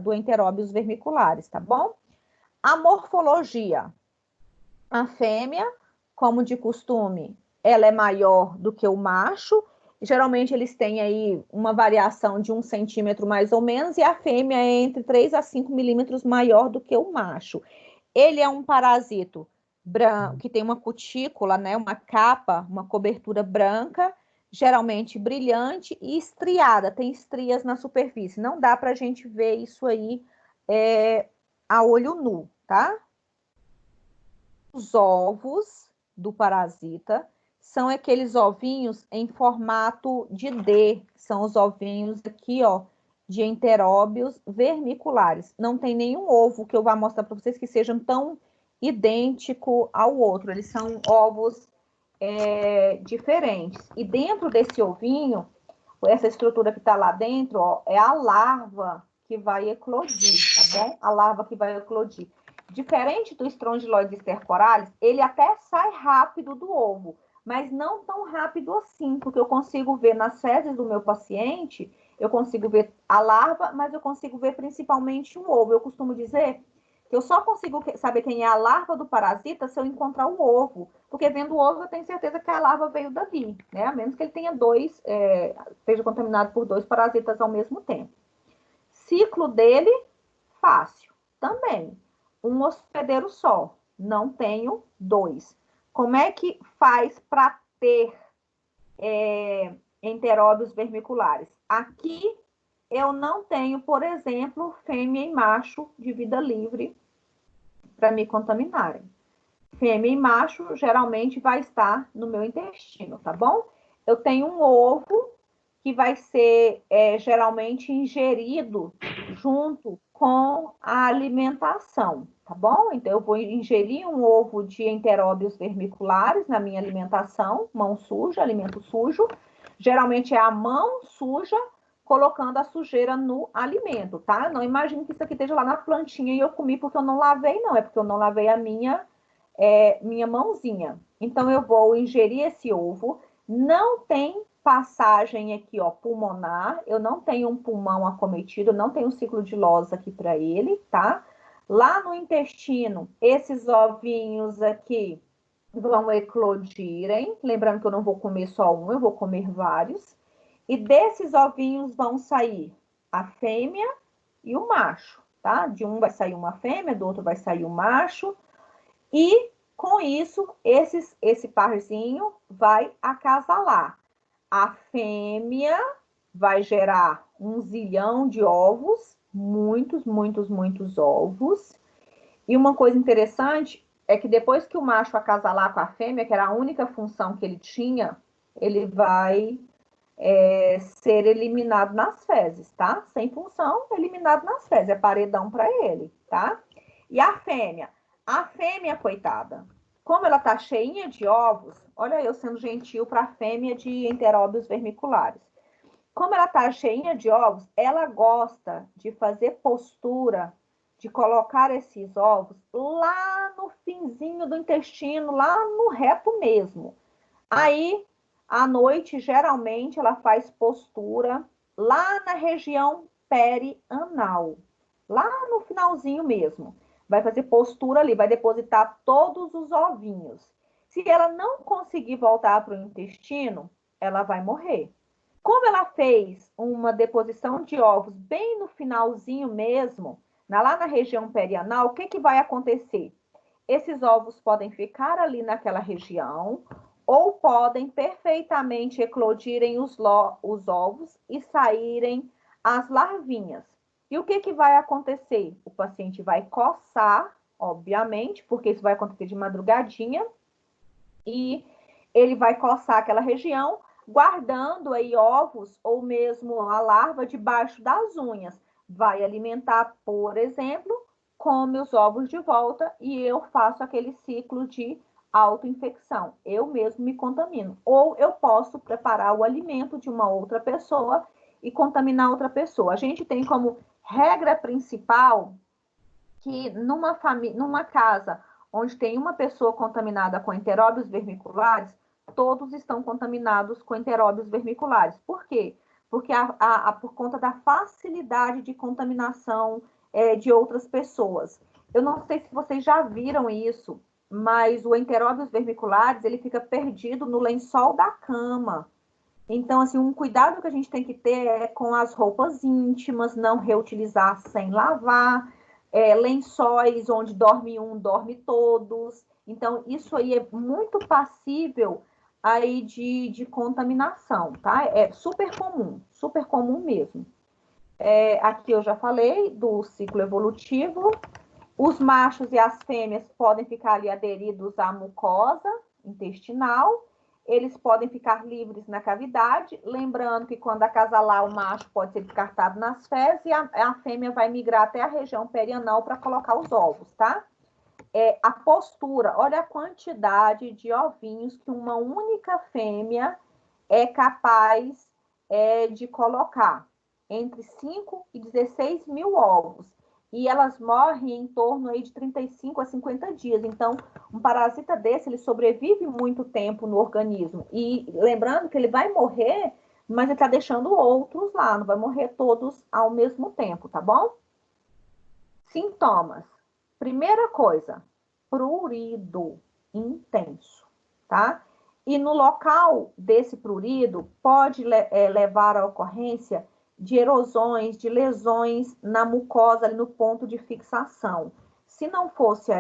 do enteróbios vermiculares, tá bom? A morfologia. A fêmea, como de costume, ela é maior do que o macho. Geralmente eles têm aí uma variação de 1 centímetro mais ou menos, e a fêmea é entre 3 a 5 milímetros maior do que o macho. Ele é um parasito branco, que tem uma cutícula, né, uma capa, uma cobertura branca, geralmente brilhante e estriada, tem estrias na superfície. Não dá para a gente ver isso aí a olho nu, tá? Os ovos do parasita são aqueles ovinhos em formato de D, são os ovinhos aqui, ó, de enteróbios vermiculares. Não tem nenhum ovo que eu vá mostrar para vocês que sejam tão idêntico ao outro, eles são ovos diferentes. E dentro desse ovinho, essa estrutura que está lá dentro, ó, é a larva que vai eclodir, tá bom? A larva que vai eclodir. Diferente do Strongyloides stercoralis, ele até sai rápido do ovo, mas não tão rápido assim, porque eu consigo ver nas fezes do meu paciente, eu consigo ver a larva, mas eu consigo ver principalmente o ovo. Eu costumo dizer que eu só consigo saber quem é a larva do parasita se eu encontrar o ovo, porque vendo o ovo eu tenho certeza que a larva veio dali, né? A menos que ele tenha esteja contaminado por 2 parasitas ao mesmo tempo. Ciclo dele, fácil, também. Um hospedeiro só, não tenho 2. Como é que faz para ter enteróbios vermiculares? Aqui eu não tenho, por exemplo, fêmea e macho de vida livre para me contaminarem. Fêmea e macho geralmente vai estar no meu intestino, tá bom? Eu tenho um ovo que vai ser geralmente ingerido junto com a alimentação, tá bom? Então, eu vou ingerir um ovo de enteróbios vermiculares na minha alimentação, mão suja, alimento sujo. Geralmente é a mão suja colocando a sujeira no alimento, tá? Não imagine que isso aqui esteja lá na plantinha e eu comi porque eu não lavei, não. É porque eu não lavei a minha mãozinha. Então, eu vou ingerir esse ovo. Não tem passagem aqui, ó, pulmonar. Eu não tenho um pulmão acometido, não tenho um ciclo de Lowes aqui para ele, tá? Lá no intestino, esses ovinhos aqui vão eclodirem. Lembrando que eu não vou comer só um, eu vou comer vários. E desses ovinhos vão sair a fêmea e o macho, tá? De um vai sair uma fêmea, do outro vai sair o macho. E, com isso, esse parzinho vai acasalar. A fêmea vai gerar 1 zilhão de ovos, muitos, muitos, muitos ovos. E uma coisa interessante é que depois que o macho acasalar com a fêmea, que era a única função que ele tinha, ele vai ser eliminado nas fezes, tá? Sem função, eliminado nas fezes. É paredão para ele, tá? E a fêmea? A fêmea, coitada, como ela tá cheinha de ovos, olha eu sendo gentil para a fêmea de enteróbios vermiculares. Como ela tá cheinha de ovos, ela gosta de fazer postura, de colocar esses ovos lá no finzinho do intestino, lá no reto mesmo. Aí, à noite, geralmente, ela faz postura lá na região perianal, lá no finalzinho mesmo. Vai fazer postura ali, vai depositar todos os ovinhos. Se ela não conseguir voltar para o intestino, ela vai morrer. Como ela fez uma deposição de ovos bem no finalzinho mesmo, lá na região perianal, o que vai acontecer? Esses ovos podem ficar ali naquela região ou podem perfeitamente eclodirem os ovos e saírem as larvinhas. E o que vai acontecer? O paciente vai coçar, obviamente, porque isso vai acontecer de madrugadinha, e ele vai coçar aquela região, guardando aí ovos ou mesmo a larva debaixo das unhas. Vai alimentar, por exemplo, come os ovos de volta e eu faço aquele ciclo de autoinfecção. Eu mesmo me contamino. Ou eu posso preparar o alimento de uma outra pessoa e contaminar outra pessoa. A gente tem como regra principal que numa casa onde tem uma pessoa contaminada com enteróbios vermiculares, todos estão contaminados com enteróbios vermiculares. Por quê? Porque por conta da facilidade de contaminação de outras pessoas. Eu não sei se vocês já viram isso, mas o enteróbios vermiculares, ele fica perdido no lençol da cama. Então, assim, um cuidado que a gente tem que ter é com as roupas íntimas, não reutilizar sem lavar, lençóis onde dorme um, dorme todos. Então, isso aí é muito passível aí de contaminação, tá? É super comum mesmo. Aqui eu já falei do ciclo evolutivo. Os machos e as fêmeas podem ficar ali aderidos à mucosa intestinal. Eles podem ficar livres na cavidade, lembrando que quando acasalar, o macho pode ser descartado nas fezes e a fêmea vai migrar até a região perianal para colocar os ovos, tá? A postura, olha a quantidade de ovinhos que uma única fêmea é capaz de colocar, entre 5 e 16 mil ovos. E elas morrem em torno aí de 35 a 50 dias. Então, um parasita desse, ele sobrevive muito tempo no organismo. E lembrando que ele vai morrer, mas ele está deixando outros lá, não vai morrer todos ao mesmo tempo, tá bom? Sintomas. Primeira coisa, prurido intenso, tá? E no local desse prurido pode levar à ocorrência de erosões, de lesões na mucosa, ali no ponto de fixação. Se não fosse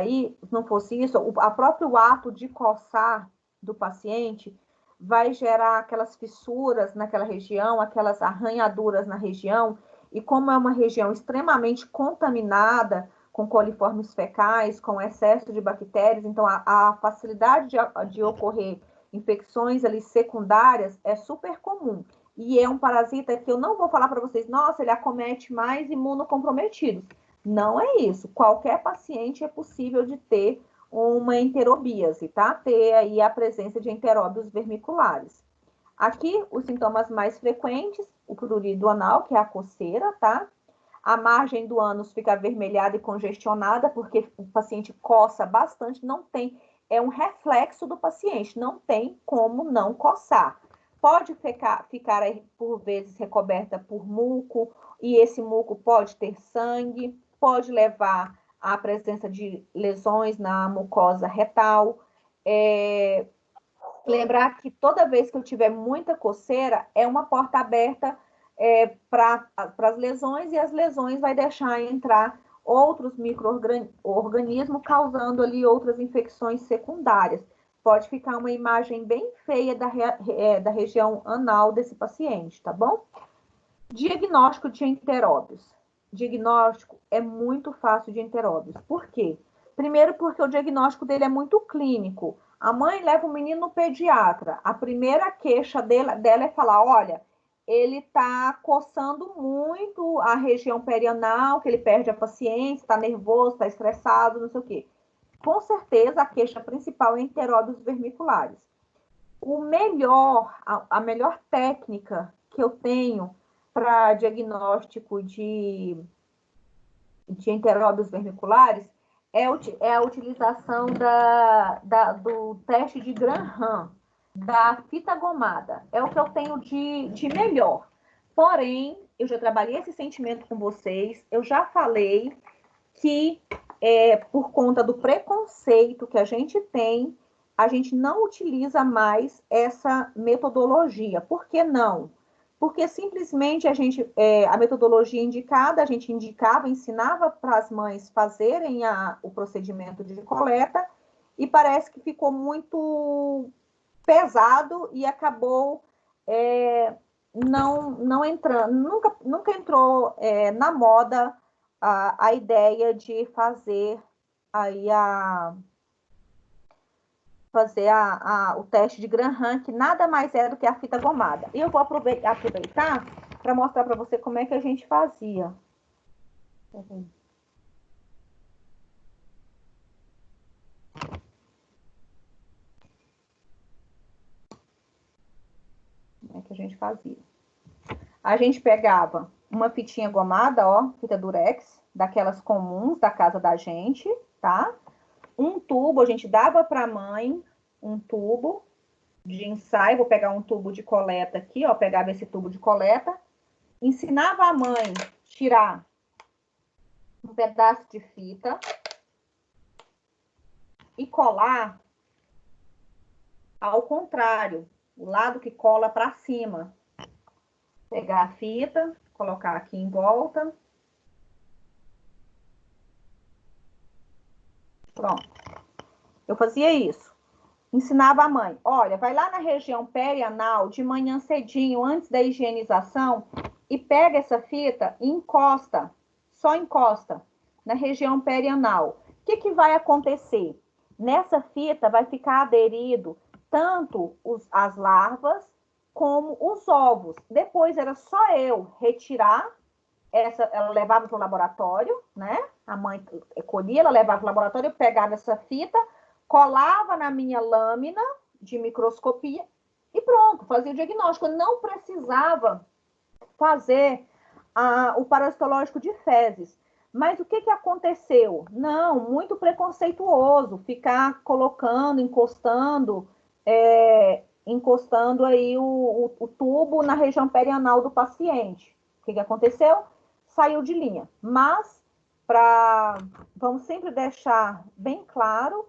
isso, o próprio ato de coçar do paciente vai gerar aquelas fissuras naquela região, aquelas arranhaduras na região, e como é uma região extremamente contaminada, com coliformes fecais, com excesso de bactérias, então a facilidade de ocorrer infecções ali secundárias é super comum. E é um parasita que eu não vou falar para vocês, nossa, ele acomete mais imunocomprometidos. Não é isso. Qualquer paciente é possível de ter uma enterobíase, tá? Ter aí a presença de enteróbios vermiculares. Aqui, os sintomas mais frequentes, o prurido anal, que é a coceira, tá? A margem do ânus fica avermelhada e congestionada, porque o paciente coça bastante, não tem, é um reflexo do paciente, não tem como não coçar. Pode ficar aí, por vezes, recoberta por muco, e esse muco pode ter sangue, pode levar à presença de lesões na mucosa retal. Lembrar que toda vez que eu tiver muita coceira, é uma porta aberta para as lesões, e as lesões vai deixar entrar outros micro-organismos, causando ali outras infecções secundárias. Pode ficar uma imagem bem feia da região anal desse paciente, tá bom? Diagnóstico de enteróbios. Diagnóstico é muito fácil de enteróbios. Por quê? Primeiro, porque o diagnóstico dele é muito clínico. A mãe leva o menino no pediatra. A primeira queixa dela é falar, olha, ele está coçando muito a região perianal, que ele perde a paciência, está nervoso, está estressado, não sei o quê. Com certeza, a queixa principal é enteróbios vermiculares. A melhor técnica que eu tenho para diagnóstico de enteróbios vermiculares é a utilização do teste de Graham, da fita gomada. É o que eu tenho de melhor. Porém, eu já trabalhei esse sentimento com vocês, eu já falei que, por conta do preconceito que a gente tem, a gente não utiliza mais essa metodologia. Por que não? Porque simplesmente a metodologia indicada, a gente ensinava para as mães fazerem o procedimento de coleta, e parece que ficou muito pesado e acabou não entrando, nunca entrou na moda a ideia de fazer aí o teste de Graham, que nada mais é do que a fita gomada. E eu vou aproveitar para mostrar para você como é que a gente fazia. Como é que a gente fazia? A gente pegava uma fitinha gomada, ó, fita durex, daquelas comuns da casa da gente, tá? Um tubo, a gente dava para a mãe um tubo de ensaio. Vou pegar um tubo de coleta aqui, ó, pegava esse tubo de coleta, ensinava a mãe a tirar um pedaço de fita e colar ao contrário, o lado que cola para cima. Pegar a fita, colocar aqui em volta. Pronto. Eu fazia isso. Ensinava a mãe, olha, vai lá na região perianal de manhã cedinho, antes da higienização, e pega essa fita e encosta, só encosta na região perianal. O que vai acontecer? Nessa fita vai ficar aderido tanto as larvas como os ovos. Depois era só eu retirar ela levava para o laboratório, né? A mãe colhia, ela levava para o laboratório, eu pegava essa fita, colava na minha lâmina de microscopia e pronto, fazia o diagnóstico. Eu não precisava fazer o parasitológico de fezes. Mas o que aconteceu? Não, muito preconceituoso, ficar colocando, encostando aí o tubo na região perianal do paciente. O que aconteceu? Saiu de linha. Mas, vamos sempre deixar bem claro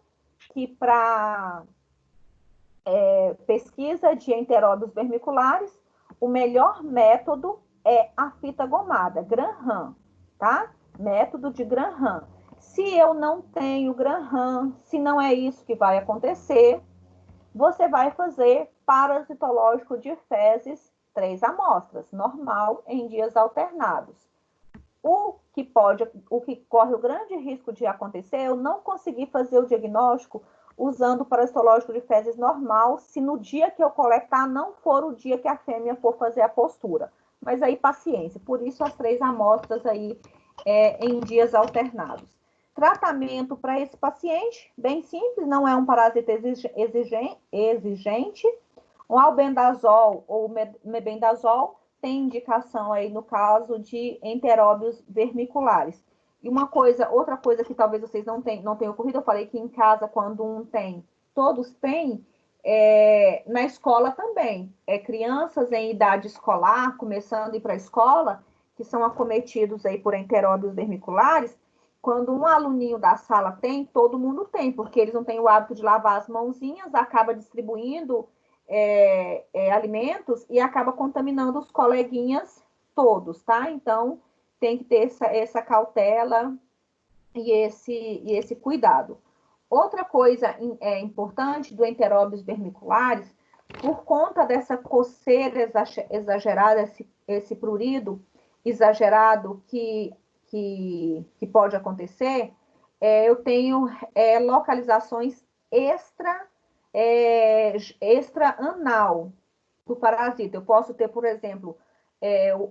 que para pesquisa de enteróbios vermiculares, o melhor método é a fita gomada, Graham, tá? Método de Graham. Se eu não tenho Graham, se não é isso que vai acontecer, você vai fazer parasitológico de fezes, 3 amostras, normal, em dias alternados. O que corre o grande risco de acontecer, eu não conseguir fazer o diagnóstico usando o parasitológico de fezes normal, se no dia que eu coletar não for o dia que a fêmea for fazer a postura. Mas aí, paciência. Por isso, as 3 amostras aí em dias alternados. Tratamento para esse paciente, bem simples, não é um parasita exigente. O albendazol ou mebendazol tem indicação aí no caso de enteróbios vermiculares. E outra coisa que talvez vocês não tenham ocorrido, eu falei que em casa, quando um tem, todos têm, na escola também. Crianças em idade escolar, começando a ir para a escola, que são acometidos aí por enteróbios vermiculares, quando um aluninho da sala tem, todo mundo tem, porque eles não têm o hábito de lavar as mãozinhas, acaba distribuindo alimentos e acaba contaminando os coleguinhas todos, tá? Então, tem que ter essa cautela e esse cuidado. Outra coisa importante do enteróbios vermiculares, por conta dessa coceira exagerada, esse prurido exagerado que pode acontecer, eu tenho localizações extra-anal do parasita. Eu posso ter, por exemplo,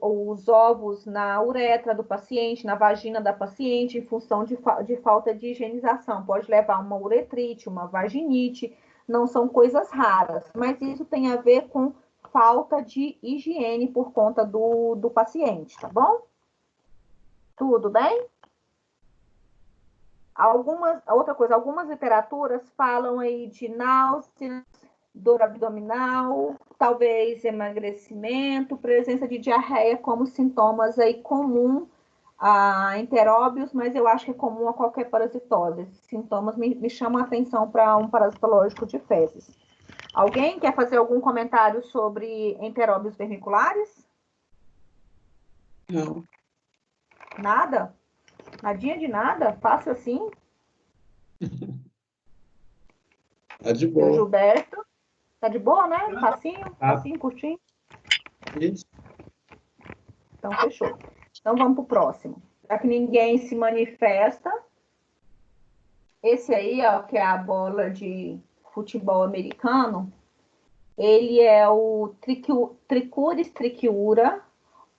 os ovos na uretra do paciente, na vagina da paciente, em função de falta de higienização. Pode levar uma uretrite, uma vaginite, não são coisas raras, mas isso tem a ver com falta de higiene por conta do paciente, tá bom? Tudo bem? Outra coisa, algumas literaturas falam aí de náuseas, dor abdominal, talvez emagrecimento, presença de diarreia como sintomas aí comum a enteróbios, mas eu acho que é comum a qualquer parasitose. Esses sintomas me chamam a atenção para um parasitológico de fezes. Alguém quer fazer algum comentário sobre enteróbios vermiculares? Não. Nada? Nadinha de nada? Fácil assim? Tá de O boa. Gilberto? Tá de boa, né? Facinho? Tá. Facinho, curtinho? Isso. Então, fechou. Então, vamos pro próximo. Já que ninguém se manifesta, esse aí, ó, que é a bola de futebol americano, ele é o Trichuris trichiura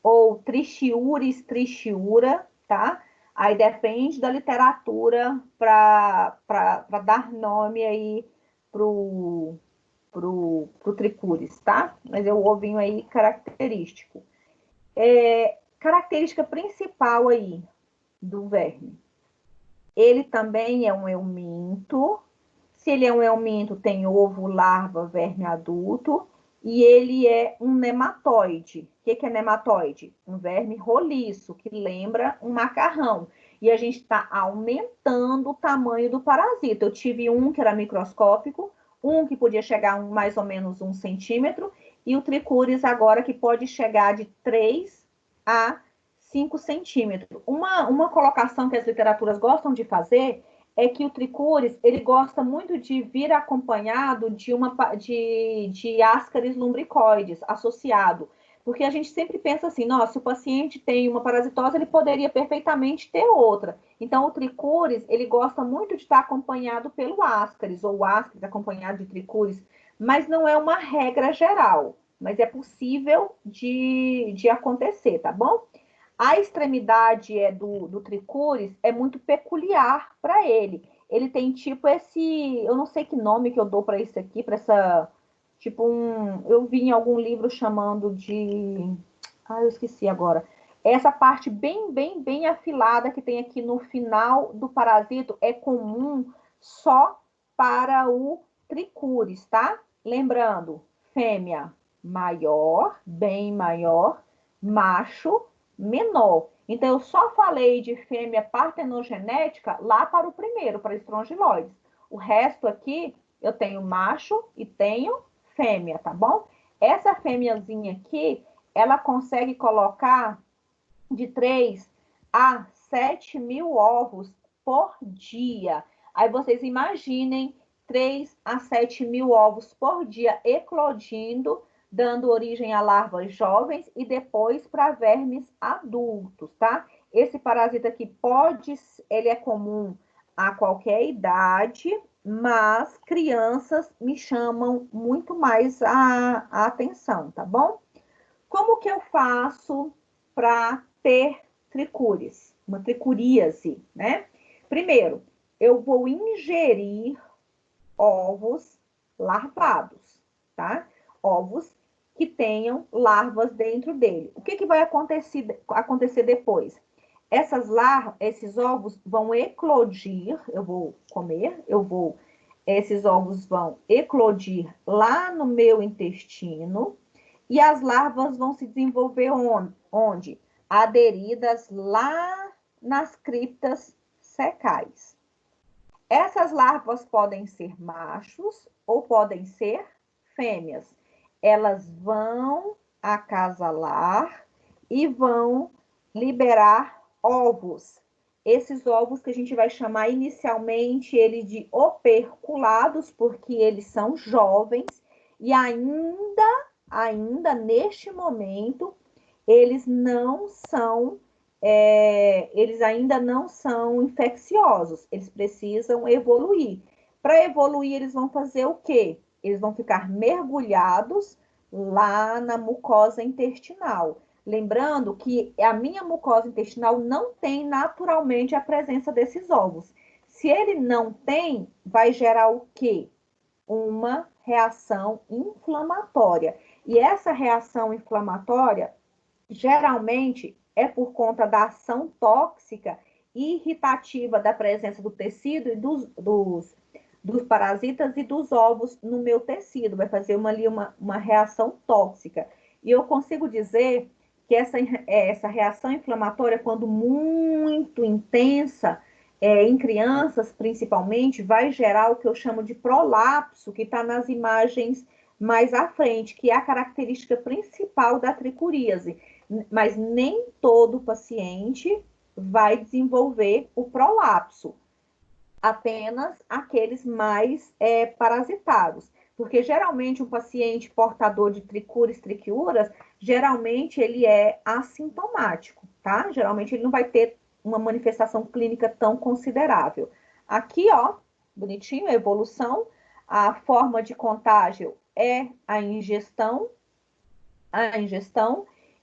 ou Trichiuris trichiura, tá? Aí depende da literatura para dar nome aí pro Trichuris, tá? Mas é o ovinho aí característico. Característica principal aí do verme. Ele também é um euminto. Se ele é um euminto, tem ovo, larva, verme adulto. E ele é um nematóide. O que é nematóide? Um verme roliço, que lembra um macarrão. E a gente está aumentando o tamanho do parasita. Eu tive um que era microscópico, um que podia chegar a mais ou menos 1 centímetro, e o Trichuris agora que pode chegar de 3 a 5 centímetros. Uma colocação que as literaturas gostam de fazer é que o Trichuris, ele gosta muito de vir acompanhado de Ascaris lumbricoides associado, porque a gente sempre pensa assim, nossa, se o paciente tem uma parasitose, ele poderia perfeitamente ter outra. Então, o Trichuris, ele gosta muito de estar acompanhado pelo Ascaris, ou o Ascaris acompanhado de Trichuris, mas não é uma regra geral, mas é possível de acontecer, tá bom? A extremidade do Trichuris é muito peculiar para ele. Ele tem tipo eu não sei que nome que eu dou para isso aqui, para essa, tipo eu vi em algum livro chamando de, eu esqueci agora. Essa parte bem afilada que tem aqui no final do parasito é comum só para o Trichuris, tá? Lembrando, fêmea maior, bem maior, macho menor. Então, eu só falei de fêmea partenogenética lá para o primeiro, para estrongiloides. O resto aqui, eu tenho macho e tenho fêmea, tá bom? Essa fêmeazinha aqui, ela consegue colocar de 3 a 7 mil ovos por dia. Aí vocês imaginem 3 a 7 mil ovos por dia eclodindo, dando origem a larvas jovens e depois para vermes adultos, tá? Esse parasita aqui ele é comum a qualquer idade, mas crianças me chamam muito mais a atenção, tá bom? Como que eu faço para ter tricúris, uma tricuríase, né? Primeiro, eu vou ingerir ovos larvados, tá? Ovos que tenham larvas dentro dele. O que vai acontecer depois? Esses ovos vão eclodir, eu vou comer, esses ovos vão eclodir lá no meu intestino e as larvas vão se desenvolver onde? Aderidas lá nas criptas fecais. Essas larvas podem ser machos ou podem ser fêmeas. Elas vão acasalar e vão liberar ovos. Esses ovos que a gente vai chamar inicialmente ele de operculados, porque eles são jovens e ainda neste momento, eles ainda não são infecciosos, eles precisam evoluir. Para evoluir, eles vão fazer o quê? Eles vão ficar mergulhados lá na mucosa intestinal. Lembrando que a minha mucosa intestinal não tem naturalmente a presença desses ovos. Se ele não tem, vai gerar o quê? Uma reação inflamatória. E essa reação inflamatória, geralmente, é por conta da ação tóxica e irritativa da presença do tecido e dos parasitas e dos ovos no meu tecido. Vai fazer uma reação tóxica. E eu consigo dizer que essa reação inflamatória, quando muito intensa, em crianças principalmente, vai gerar o que eu chamo de prolapso, que está nas imagens mais à frente, que é a característica principal da tricuríase. Mas nem todo paciente vai desenvolver o prolapso, apenas aqueles mais parasitados. Porque geralmente um paciente portador de tricúris, triquiúras, geralmente ele é assintomático, tá? Geralmente ele não vai ter uma manifestação clínica tão considerável. Aqui, ó, bonitinho, a evolução. A forma de contágio é a ingestão.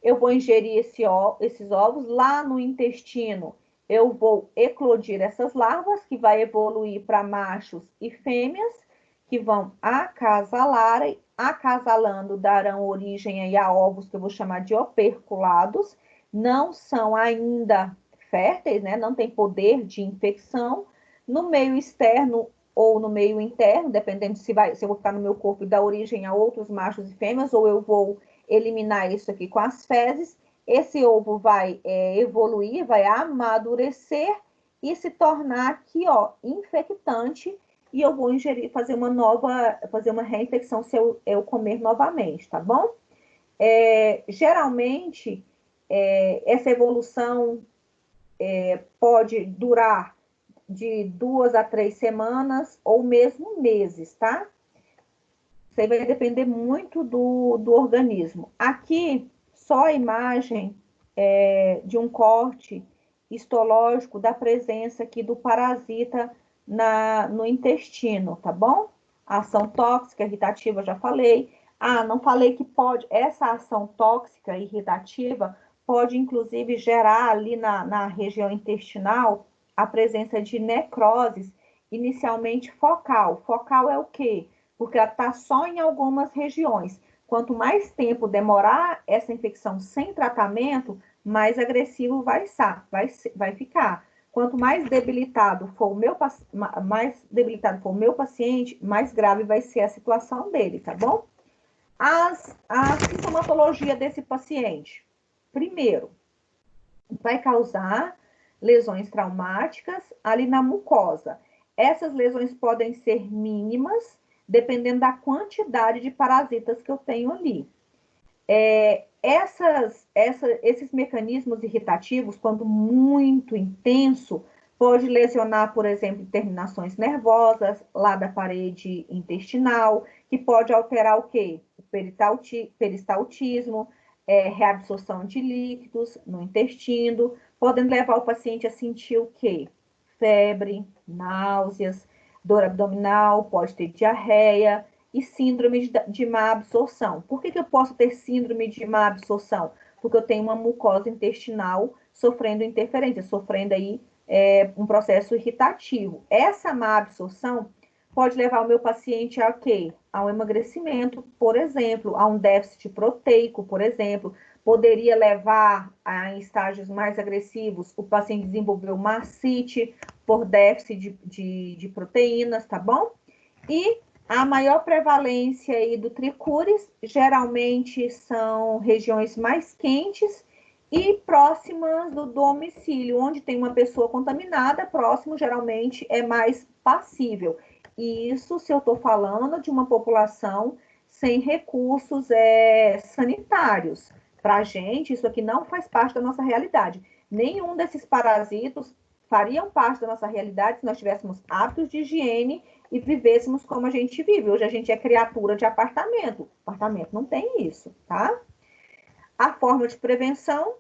Eu vou ingerir esses ovos lá no intestino. Eu vou eclodir essas larvas, que vai evoluir para machos e fêmeas, que vão acasalar, acasalando darão origem aí a ovos que eu vou chamar de operculados, não são ainda férteis, né? Não tem poder de infecção. No meio externo ou no meio interno, dependendo se eu vou ficar no meu corpo e dar origem a outros machos e fêmeas, ou eu vou eliminar isso aqui com as fezes, esse ovo vai evoluir, vai amadurecer e se tornar aqui, ó, infectante, e eu vou ingerir, fazer uma reinfecção se eu comer novamente, tá bom? Geralmente, essa evolução pode durar de 2 a 3 semanas ou mesmo meses, tá? Isso aí vai depender muito do organismo. Aqui, só a imagem de um corte histológico da presença aqui do parasita no intestino, tá bom? A ação tóxica, irritativa, já falei. Não falei que essa ação tóxica, irritativa, pode inclusive gerar ali na região intestinal a presença de necroses, inicialmente focal. Focal é o quê? Porque ela está só em algumas regiões. Quanto mais tempo demorar essa infecção sem tratamento, mais agressivo vai ficar. Quanto mais debilitado for o meu paciente, mais grave vai ser a situação dele, tá bom? A sintomatologia desse paciente. Primeiro, vai causar lesões traumáticas ali na mucosa. Essas lesões podem ser mínimas, dependendo da quantidade de parasitas que eu tenho ali. Esses mecanismos irritativos, quando muito intenso, pode lesionar, por exemplo, terminações nervosas lá da parede intestinal, que pode alterar o quê? O peristaltismo, reabsorção de líquidos no intestino, podem levar o paciente a sentir o quê? Febre, náuseas, dor abdominal, pode ter diarreia e síndrome de má absorção. Por que eu posso ter síndrome de má absorção? Porque eu tenho uma mucosa intestinal sofrendo interferência, sofrendo aí um processo irritativo. Essa má absorção pode levar o meu paciente a quê? A um emagrecimento, por exemplo, a um déficit proteico, por exemplo. Poderia levar a, em estágios mais agressivos, o paciente desenvolver uma ascite por déficit de proteínas, tá bom? E a maior prevalência aí do tricúris geralmente são regiões mais quentes e próximas do domicílio, onde tem uma pessoa contaminada, próximo geralmente é mais passível. E isso se eu estou falando de uma população sem recursos sanitários. Para a gente, isso aqui não faz parte da nossa realidade. Nenhum desses parasitos fariam parte da nossa realidade se nós tivéssemos hábitos de higiene e vivêssemos como a gente vive. Hoje a gente é criatura de apartamento. Apartamento não tem isso, tá? A forma de prevenção,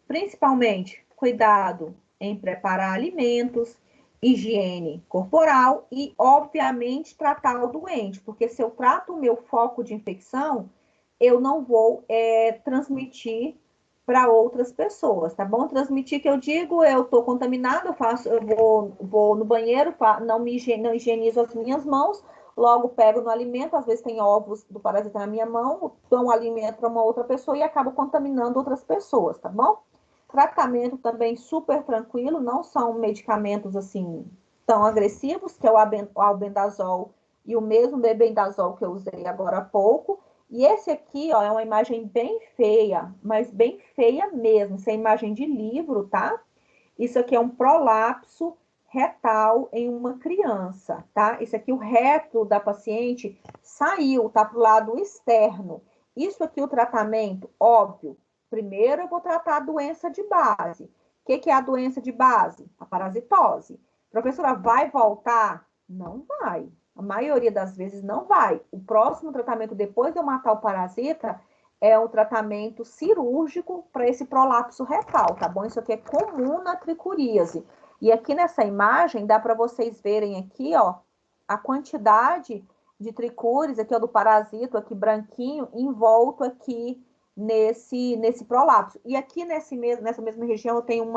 principalmente, cuidado em preparar alimentos, higiene corporal e, obviamente, tratar o doente. Porque se eu trato o meu foco de infecção, eu não vou transmitir para outras pessoas, tá bom? Transmitir que eu digo, eu estou contaminado, eu vou no banheiro, não higienizo as minhas mãos, logo pego no alimento, às vezes tem ovos do parasita na minha mão, dou um alimento para uma outra pessoa e acabo contaminando outras pessoas, tá bom? Tratamento também super tranquilo, não são medicamentos assim tão agressivos, que é o albendazol e o mesmo bebendazol que eu usei agora há pouco. E esse aqui, ó, é uma imagem bem feia, mas bem feia mesmo. Isso é imagem de livro, tá? Isso aqui é um prolapso retal em uma criança, tá? Isso aqui, o reto da paciente saiu, tá pro lado externo. Isso aqui, o tratamento, óbvio. Primeiro, eu vou tratar a doença de base. O que é a doença de base? A parasitose. Professora, vai voltar? Não vai. A maioria das vezes não vai. O próximo tratamento, depois de eu matar o parasita, é o tratamento cirúrgico para esse prolapso retal, tá bom? Isso aqui é comum na tricuríase. E aqui nessa imagem, dá para vocês verem aqui, ó, a quantidade de tricúris, aqui, ó, do parasito, aqui branquinho, envolto aqui nesse prolapso. E aqui nessa mesma região eu tenho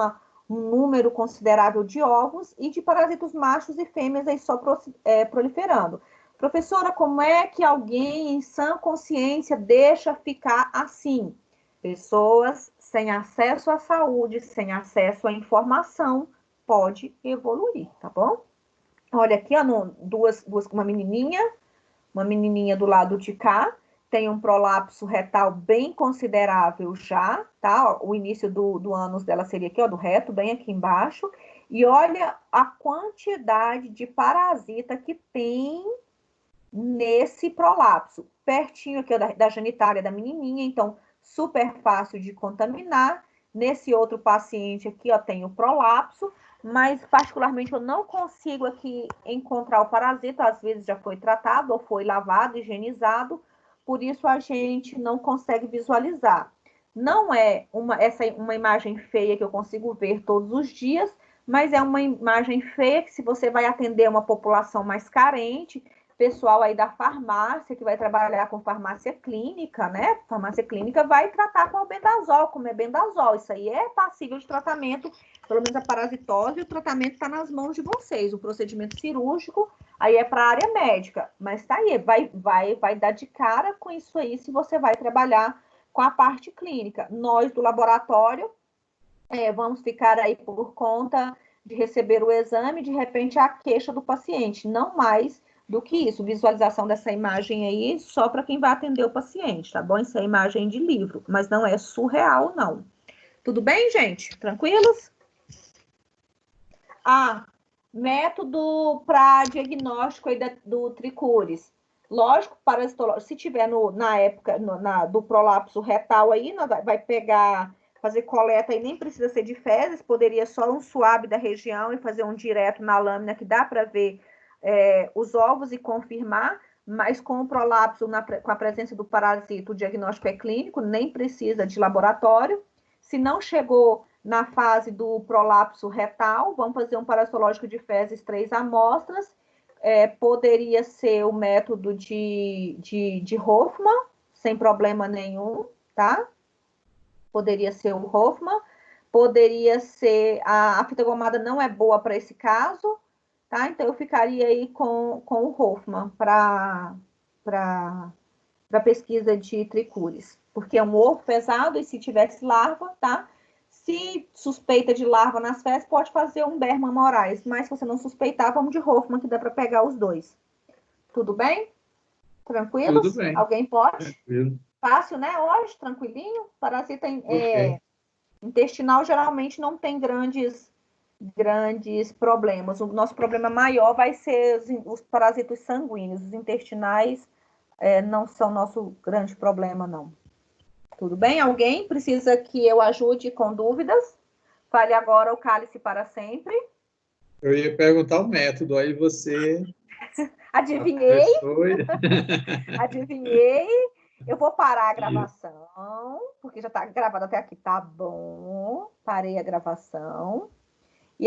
um número considerável de ovos e de parasitos machos e fêmeas aí só proliferando. Professora, como é que alguém em sã consciência deixa ficar assim? Pessoas sem acesso à saúde, sem acesso à informação, pode evoluir, tá bom? Olha aqui, ó, uma menininha do lado de cá, tem um prolapso retal bem considerável já, tá? O início do ânus dela seria aqui, ó, do reto, bem aqui embaixo. E olha a quantidade de parasita que tem nesse prolapso. Pertinho aqui, ó, da genitália da menininha, então super fácil de contaminar. Nesse outro paciente aqui, ó, tem o prolapso, mas particularmente eu não consigo aqui encontrar o parasita, às vezes já foi tratado ou foi lavado, higienizado, por isso a gente não consegue visualizar. Não é uma imagem feia que eu consigo ver todos os dias, mas é uma imagem feia que se você vai atender uma população mais carente, pessoal aí da farmácia, que vai trabalhar com farmácia clínica, né? Farmácia clínica vai tratar com albendazol, com mebendazol. Isso aí é passível de tratamento, pelo menos a parasitose, o tratamento está nas mãos de vocês. O procedimento cirúrgico aí é para a área médica, mas tá aí, vai dar de cara com isso aí se você vai trabalhar com a parte clínica. Nós do laboratório vamos ficar aí por conta de receber o exame, de repente a queixa do paciente, não mais do que isso, visualização dessa imagem aí só para quem vai atender o paciente, tá bom? Isso é imagem de livro, mas não é surreal, não. Tudo bem, gente? Tranquilos? Método para diagnóstico aí do tricúris. Lógico, parasitológico, se tiver na época do prolapso retal aí, vai pegar, fazer coleta aí, nem precisa ser de fezes, poderia só um suave da região e fazer um direto na lâmina, que dá para ver os ovos e confirmar, mas com o prolapso, com a presença do parasita, o diagnóstico é clínico, nem precisa de laboratório. Se não chegou na fase do prolapso retal, vamos fazer um parasitológico de fezes 3 amostras. Poderia ser o método de Hoffman, sem problema nenhum, tá? Poderia ser o Hoffman. Poderia ser... A fita gomada não é boa para esse caso, tá? Então, eu ficaria aí com o Hoffman para pesquisa de tricúris. Porque é um ovo pesado e se tivesse larva, tá? Se suspeita de larva nas fezes, pode fazer um Berman Moraes. Mas se você não suspeitar, vamos de Hoffman, que dá para pegar os dois. Tudo bem? Tranquilos? Tudo bem. Alguém pode? Tranquilo. Fácil, né? Hoje, tranquilinho. Parasita Ok. intestinal geralmente não tem grandes problemas. O nosso problema maior vai ser os parasitas sanguíneos. Os intestinais não são nosso grande problema, não. Tudo bem? Alguém precisa que eu ajude com dúvidas? Fale agora o cálice para sempre. Eu ia perguntar o método, aí você... Adivinhei. Apressou. Adivinhei. Eu vou parar a gravação, porque já está gravado até aqui. Tá bom. Parei a gravação.